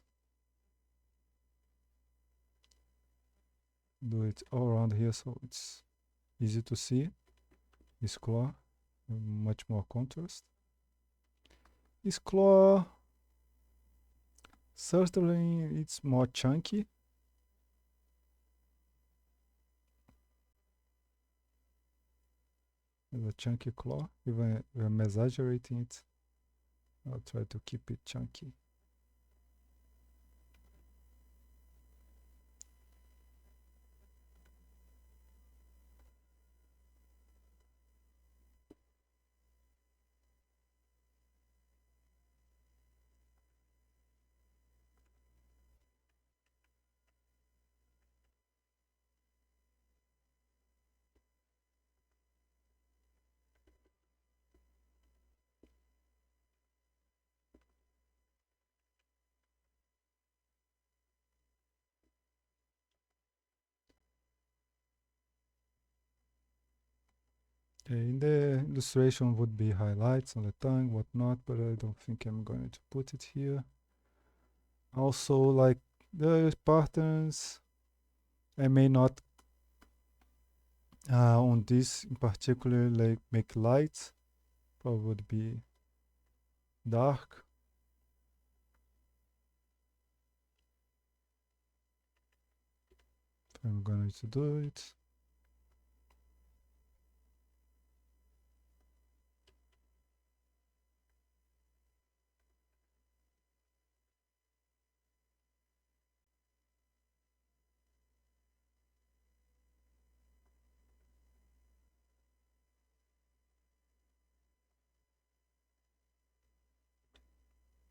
do it all around here so it's easy to see his claw, much more contrast. His claw, certainly it's more chunky. It's a chunky claw, even if I'm exaggerating it. I'll try to keep it chunky. In the illustration would be highlights on the tongue, whatnot, but I don't think I'm going to put it here. Also, like the patterns, I may not on this in particular like make light, probably would be dark. I'm going to do it.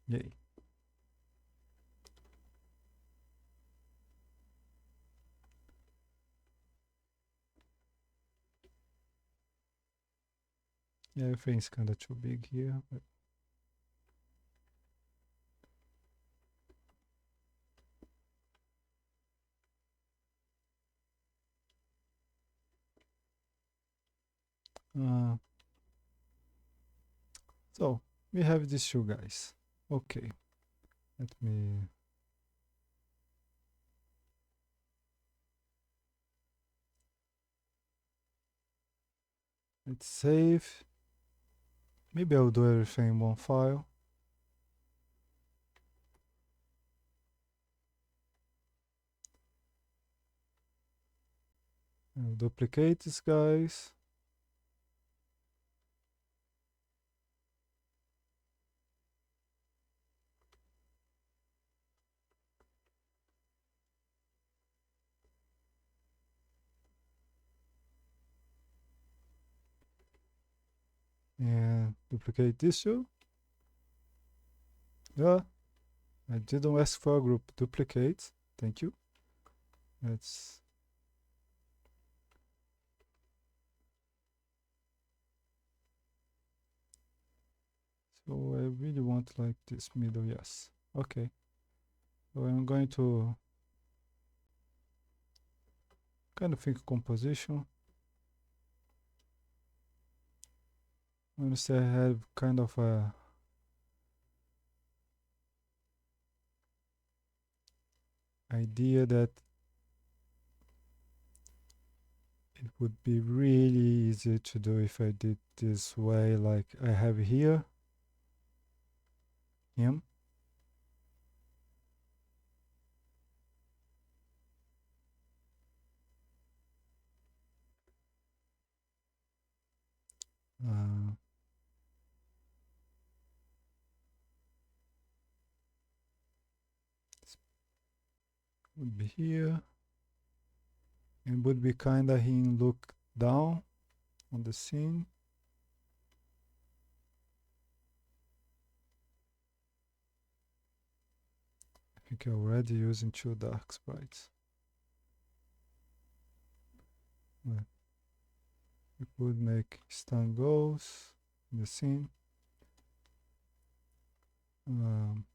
Yay. Yeah, everything's kind of too big here. But uh, so we have these two guys. Okay, let me. Let's save. Maybe I'll do everything in one file. I'll duplicate these guys. And duplicate this two. Yeah, I didn't ask for a group duplicate. Thank you. Let's. So I really want like this middle, yes. Okay. So I'm going to kind of think composition. Honestly, I have kind of a idea that it would be really easy to do if I did this way. Like I have here him. Uh, would be here. And would be kinda him look down on the scene. I think I'm already using two dark sprites. But we could make stun goals in the scene. Um,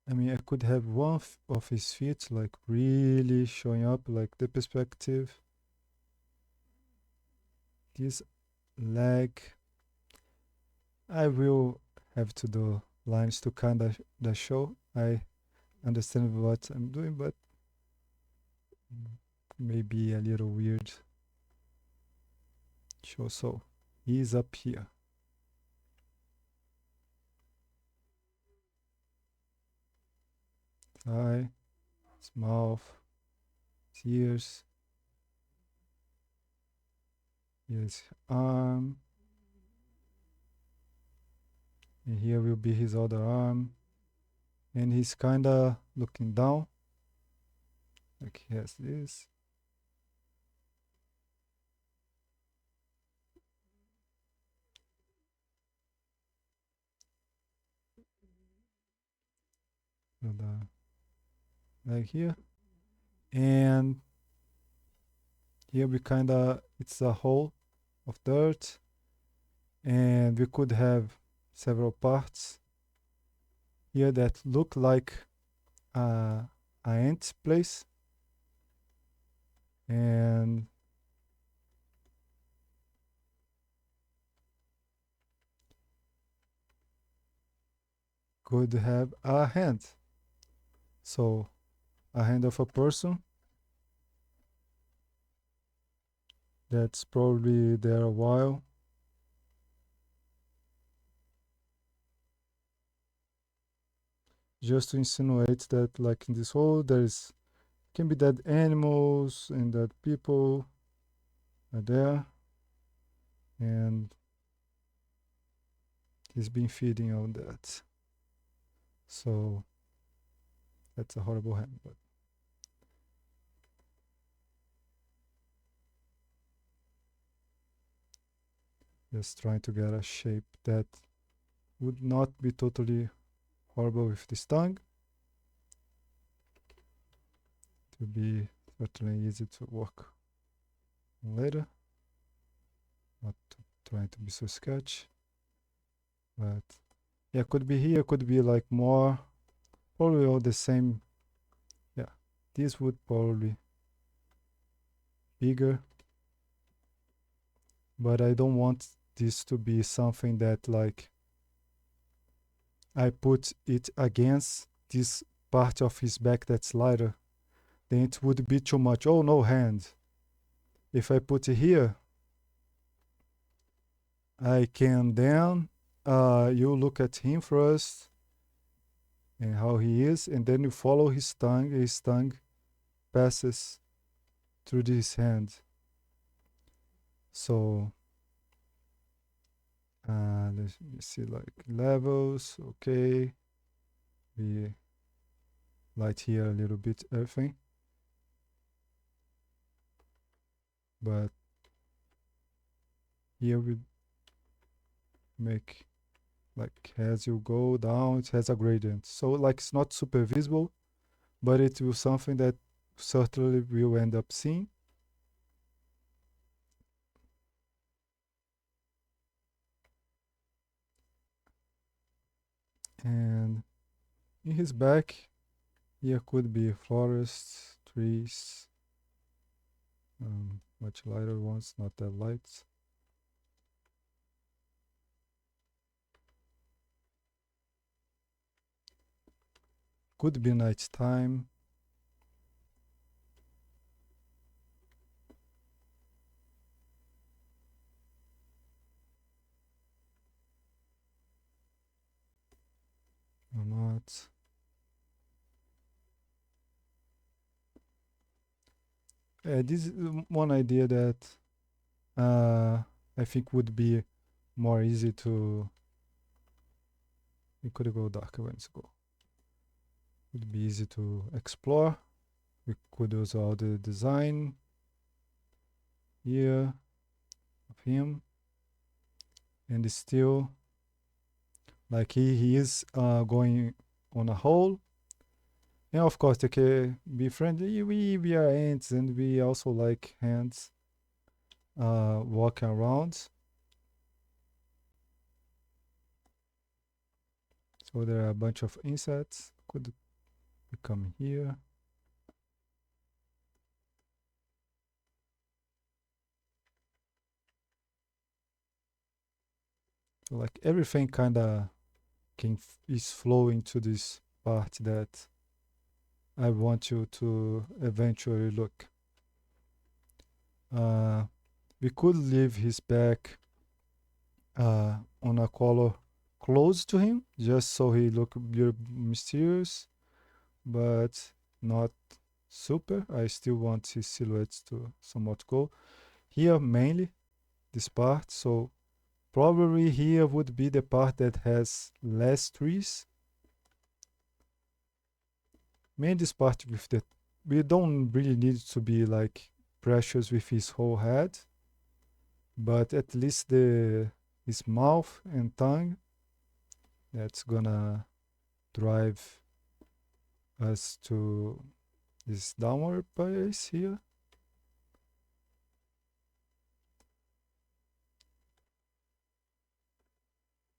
I mean, I could have one of his feet like really showing up, like the perspective. This leg, I will have to do lines to kind of the show. I understand what I'm doing, but maybe a little weird. Show so he's up here. Eye, his mouth, his ears. His arm. And here will be his other arm. And he's kinda looking down. Like he has this. The leg here. And here we kinda, it's a hole of dirt. And we could have several parts here that look like a ant place. And could have a hand. So a hand of a person that's probably there a while. Just to insinuate that like in this hole there's can be dead animals and that people are there and he's been feeding on that. So that's a horrible hand, but Just trying to get a shape that would not be totally horrible with this tongue. To be certainly easy to work on later. Not trying to be so sketch. But yeah, could be here, could be like more, probably all the same. Yeah, this would probably bigger, but I don't want this to be something that like I put it against this part of his back that's lighter, then it would be too much. Oh, no hand. If I put it here, I can then you look at him first and how he is, and then you follow his tongue. His tongue passes through this hand. So let me see, like levels. Okay, we light here a little bit everything, but here we make like as you go down, it has a gradient. So like it's not super visible, but it will something that certainly will end up seeing. And in his back, here could be forests, trees, much lighter ones, not that light. Could be night time. Or not. This is one idea that I think would be more easy to. It could go darker when it's go. Would be easy to explore. We could use all the design here of him, and still like he is going on a hole. And of course they can be friendly. We are ants and we also like ants walking around. So there are a bunch of insects. Could come here. So like everything kind of is flowing to this part that I want you to eventually look. We could leave his back on a color close to him, just so he look mysterious, but not super. I still want his silhouettes to somewhat go here, mainly this part. So probably here would be the part that has less trees. Mainly this part with the, we don't really need to be like precious with his whole head, but at least the his mouth and tongue, that's gonna drive us to this downward place here.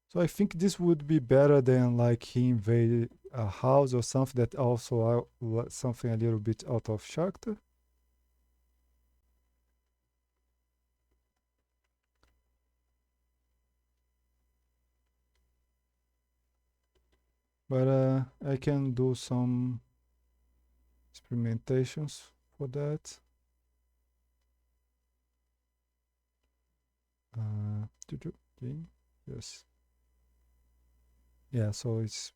So I think this would be better than like he invaded a house or something that also are something a little bit out of character. But I can do some experimentations for that. Yes. Yeah, so it's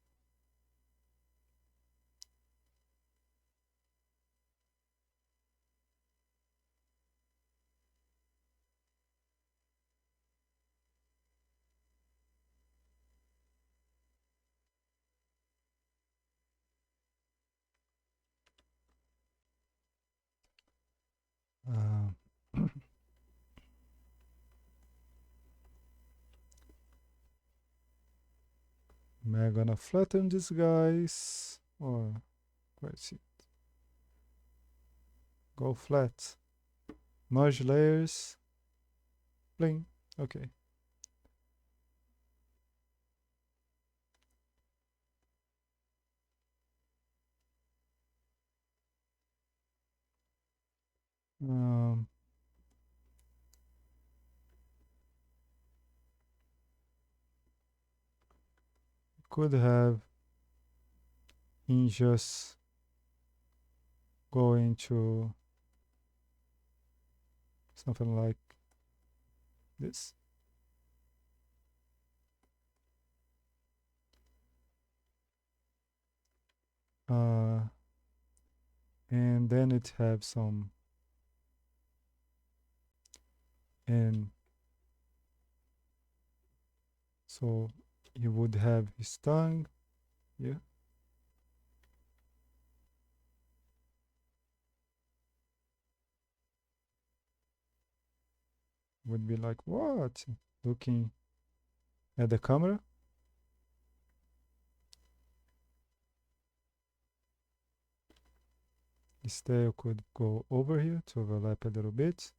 uh, Am I gonna flatten these guys? Or where is it? Go flat. Merge layers. Bling. Okay. Um, could have him just go into something like this. Uh, and then it have some, and so you would have his tongue. Yeah. Would be like, what? Looking at the camera. This tail could go over here to overlap a little bit.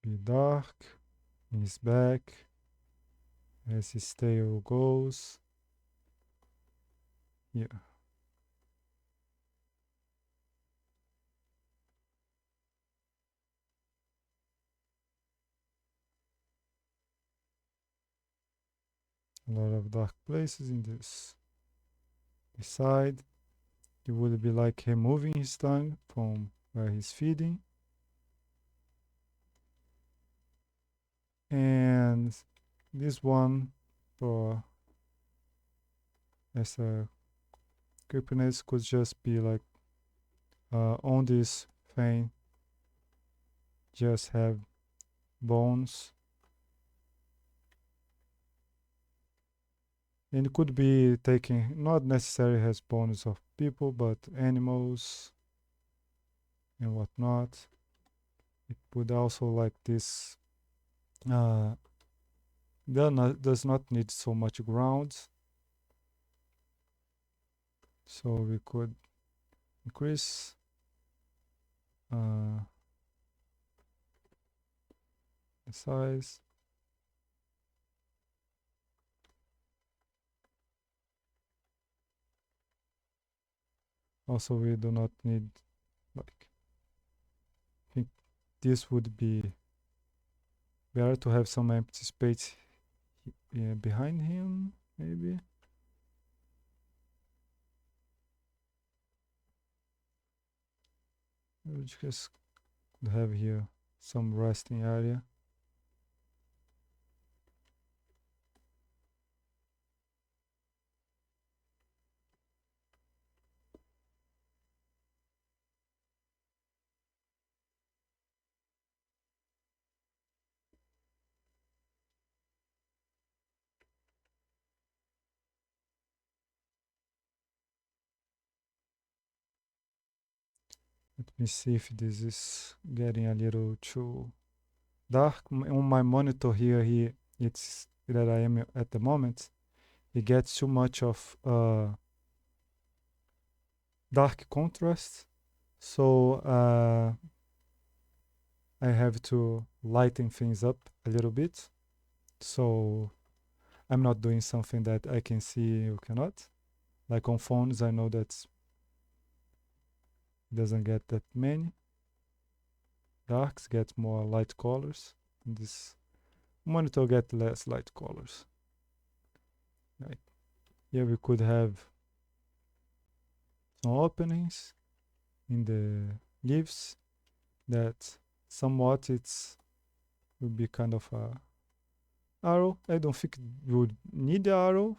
Be dark. His back. As his tail goes. Yeah. A lot of dark places in this side. You would be like removing his tongue from where he's feeding. And this one for as a creepiness could just be like on this thing just have bones, and it could be taking not necessarily has bones of people but animals and whatnot. It would also like this uh does not need so much ground, so we could increase uh the size. Also we do not need, like, I think this would be better to have some empty space behind him, maybe. We just have here some resting area. Let me see if this is getting a little too dark. On my monitor here, it's that I am at the moment, it gets too much of dark contrast. So I have to lighten things up a little bit. So I'm not doing something that I can see you cannot. Like on phones, I know that doesn't get that many darks, get more light colors. This monitor get less light colors. Right. Here we could have some openings in the leaves that somewhat it's would be kind of a arrow. I don't think we would need the arrow.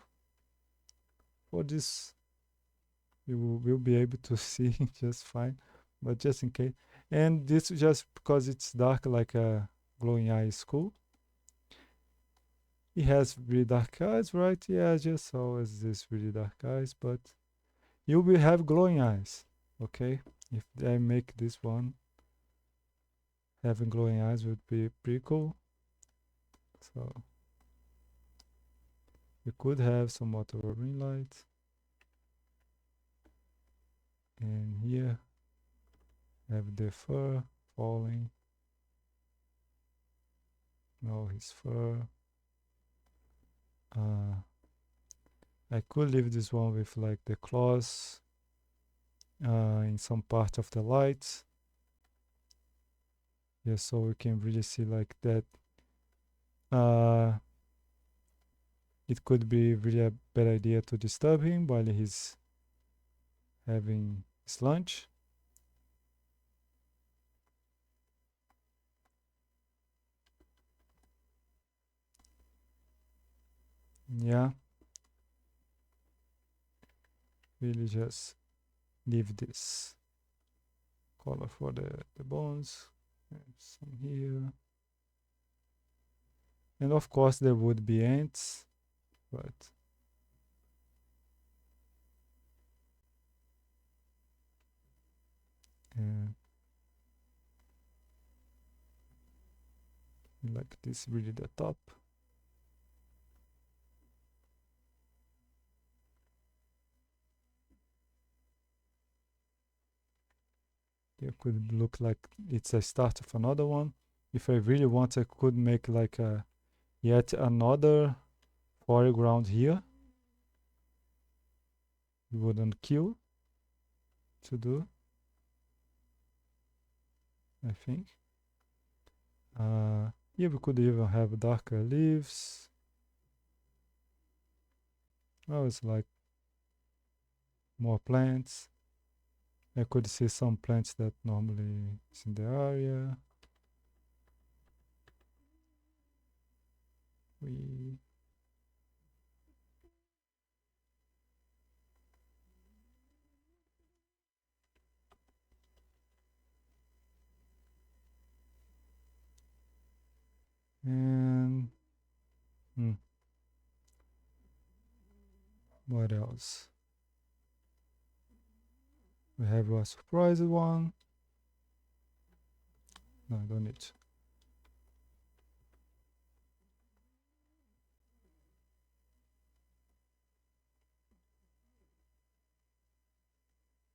for this you will be able to see just fine, but just in case. And this just because it's dark like a glowing eye is cool. He has really dark eyes, right? Yeah, just always this really dark eyes, but you will have glowing eyes, okay? If I make this one having glowing eyes would be pretty cool. So we could have some water ring light, and here have the fur falling. No, his fur. I could leave this one with like the claws in some part of the light. Yeah, so we can really see like that. It could be really a bad idea to disturb him while he's having his lunch. Yeah, really just leave this color for the bones. And some here. And of course there would be ants, but uh, like this really the top. It could look like it's a start of another one. If I really want, I could make like a yet another foreground here. It wouldn't kill to do, I think. Here we could even have darker leaves. Oh, it's like more plants. I could see some plants that normally is in the area. We and what else? We have a surprise one. No, I don't need.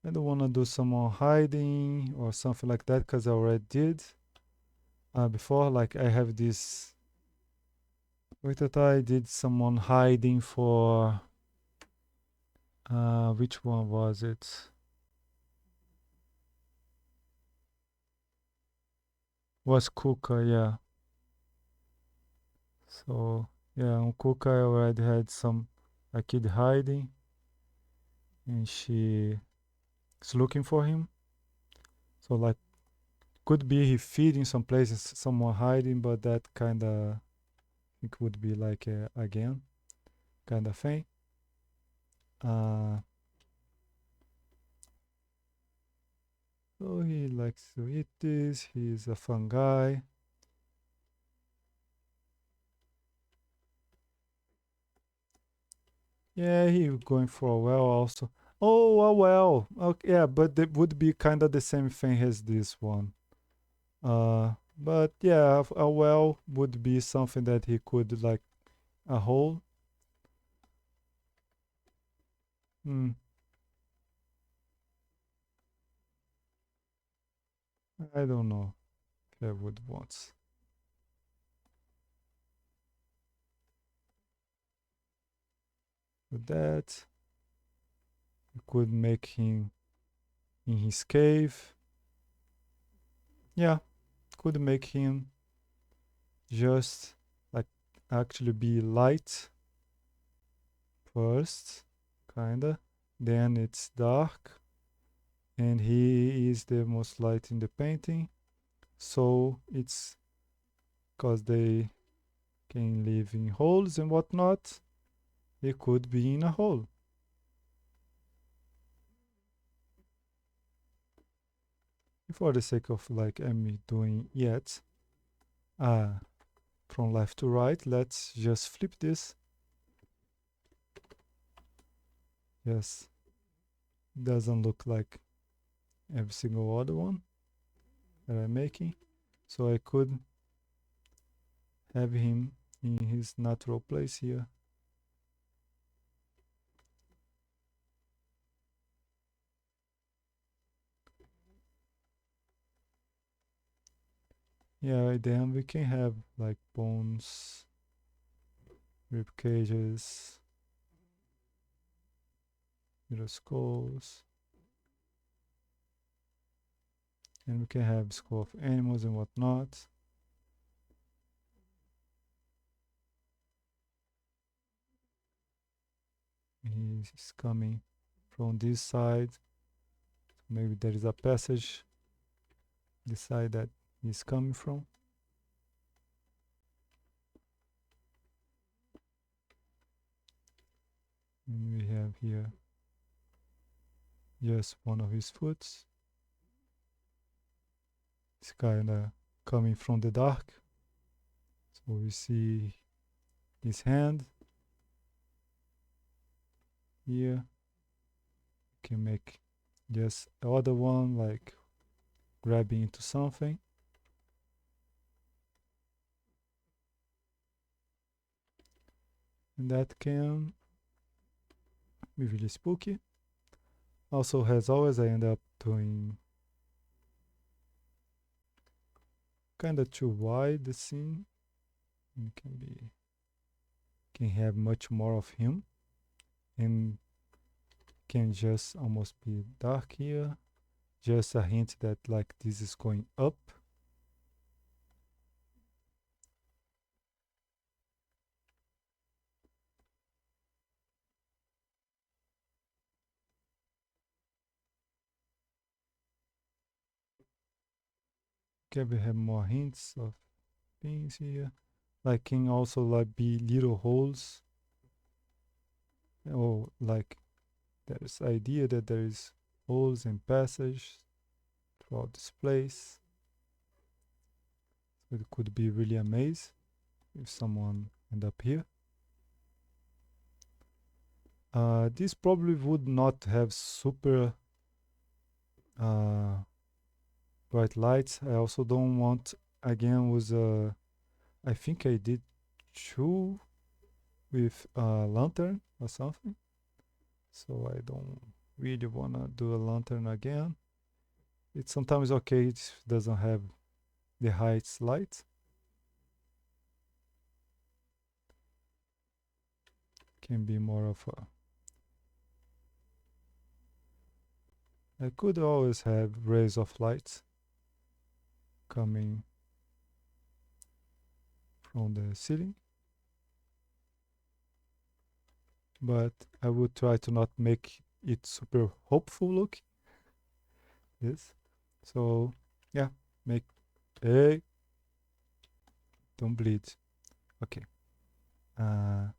I don't want to do some more hiding or something like that because I already did before. Like I have this. Wait, that I did someone hiding for. Which one was it? Was Kuka, yeah. So yeah, on Kuka I already had some a kid hiding, and she is looking for him. So like could be he feeding some places, someone hiding, but that kind of it would be like again kind of thing. Uh, so he likes to eat this. He's a fun guy. Yeah, he going for a well also. Oh, a well. Okay, yeah, but it would be kind of the same thing as this one. But yeah, a well would be something that he could like a hole. Hmm. I don't know if I would want with that. You could make him in his cave. Yeah, could make him just like actually be light first, kinda. Then it's dark, and he is the most light in the painting. So it's because they can live in holes and whatnot. They could be in a hole. for the sake of like I'm doing yet from left to right, let's just flip this. Yes, doesn't look like every single other one that I'm making, so I could have him in his natural place here. Yeah, then we can have like bones, rib cages, little skulls, and we can have skull of animals and whatnot. He's coming from this side. Maybe there is a passage the side that he's coming from. And we have here just one of his foots. It's kind of coming from the dark. So we see his hand here. We can make just the other one like grabbing into something. And that can be really spooky. Also, as always, I end up doing kind of too wide the scene. And can have much more of him, and can just almost be dark here. Just a hint that like this is going up. Can we have more hints of things here? Like can also like be little holes. Or like there is idea that there is holes and passages throughout this place. So it could be really a maze if someone end up here. This probably would not have super bright lights. I also don't want, again, with I think I did 2 with a lantern or something. So I don't really wanna do a lantern again. It's sometimes okay, it doesn't have the highest light. Can be more of a, I could always have rays of light coming from the ceiling, but I would try to not make it super hopeful look. Yes. So yeah, make, hey, don't bleed. Okay. I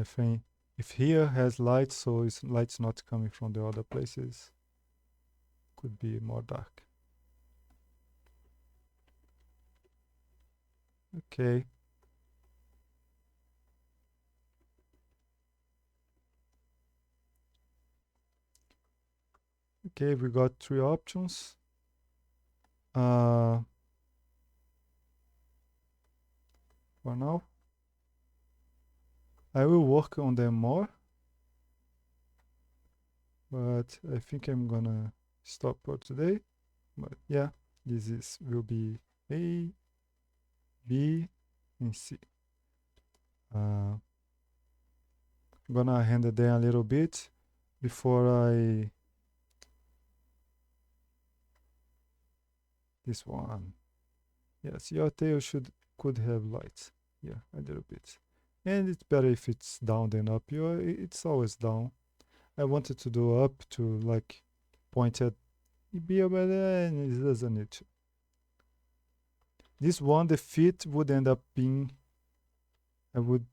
think if here has light, so it's light's not coming from the other places. Could be more dark. Okay. Okay, we got 3 options. For now, I will work on them more, but I think I'm gonna stop for today. But yeah, this will be A, B, and C. I'm gonna hand it down a little bit before I this one. Yes, your tail could have lights. Yeah, a little bit. And it's better if it's down than up. It's always down. I wanted to do up to like point at beer, but it doesn't need to. This one, the feet would end up being, I would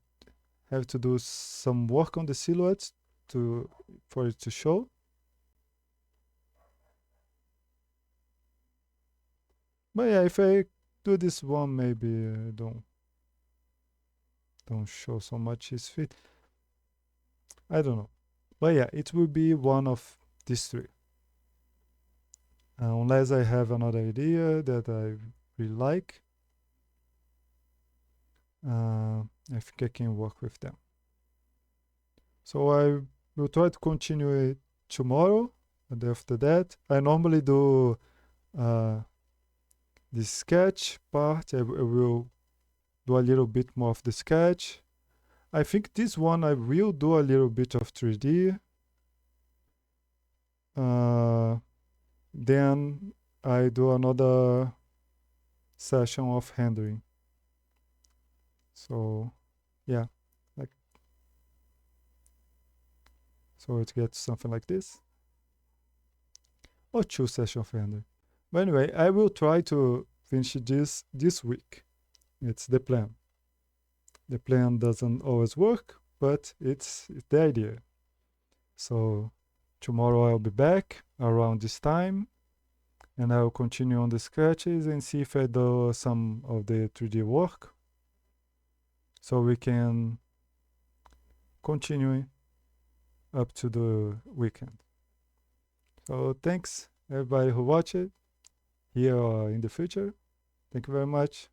have to do some work on the silhouettes for it to show. But yeah, if I do this one, maybe don't show so much his feet. I don't know. But yeah, it will be one of these three. Unless I have another idea that I really like, I think I can work with them. So I will try to continue it tomorrow. And after that, I normally do uh, the sketch part. I will do a little bit more of the sketch. I think this one I will do a little bit of 3D. Then I do another session of rendering. So yeah, like so it gets something like this. Or 2 sessions of rendering. But anyway, I will try to finish this week. It's the plan. The plan doesn't always work, but it's the idea. So tomorrow I'll be back around this time and I'll continue on the sketches and see if I do some of the 3D work so we can continue up to the weekend. So thanks everybody who watched it here or in the future. Thank you very much.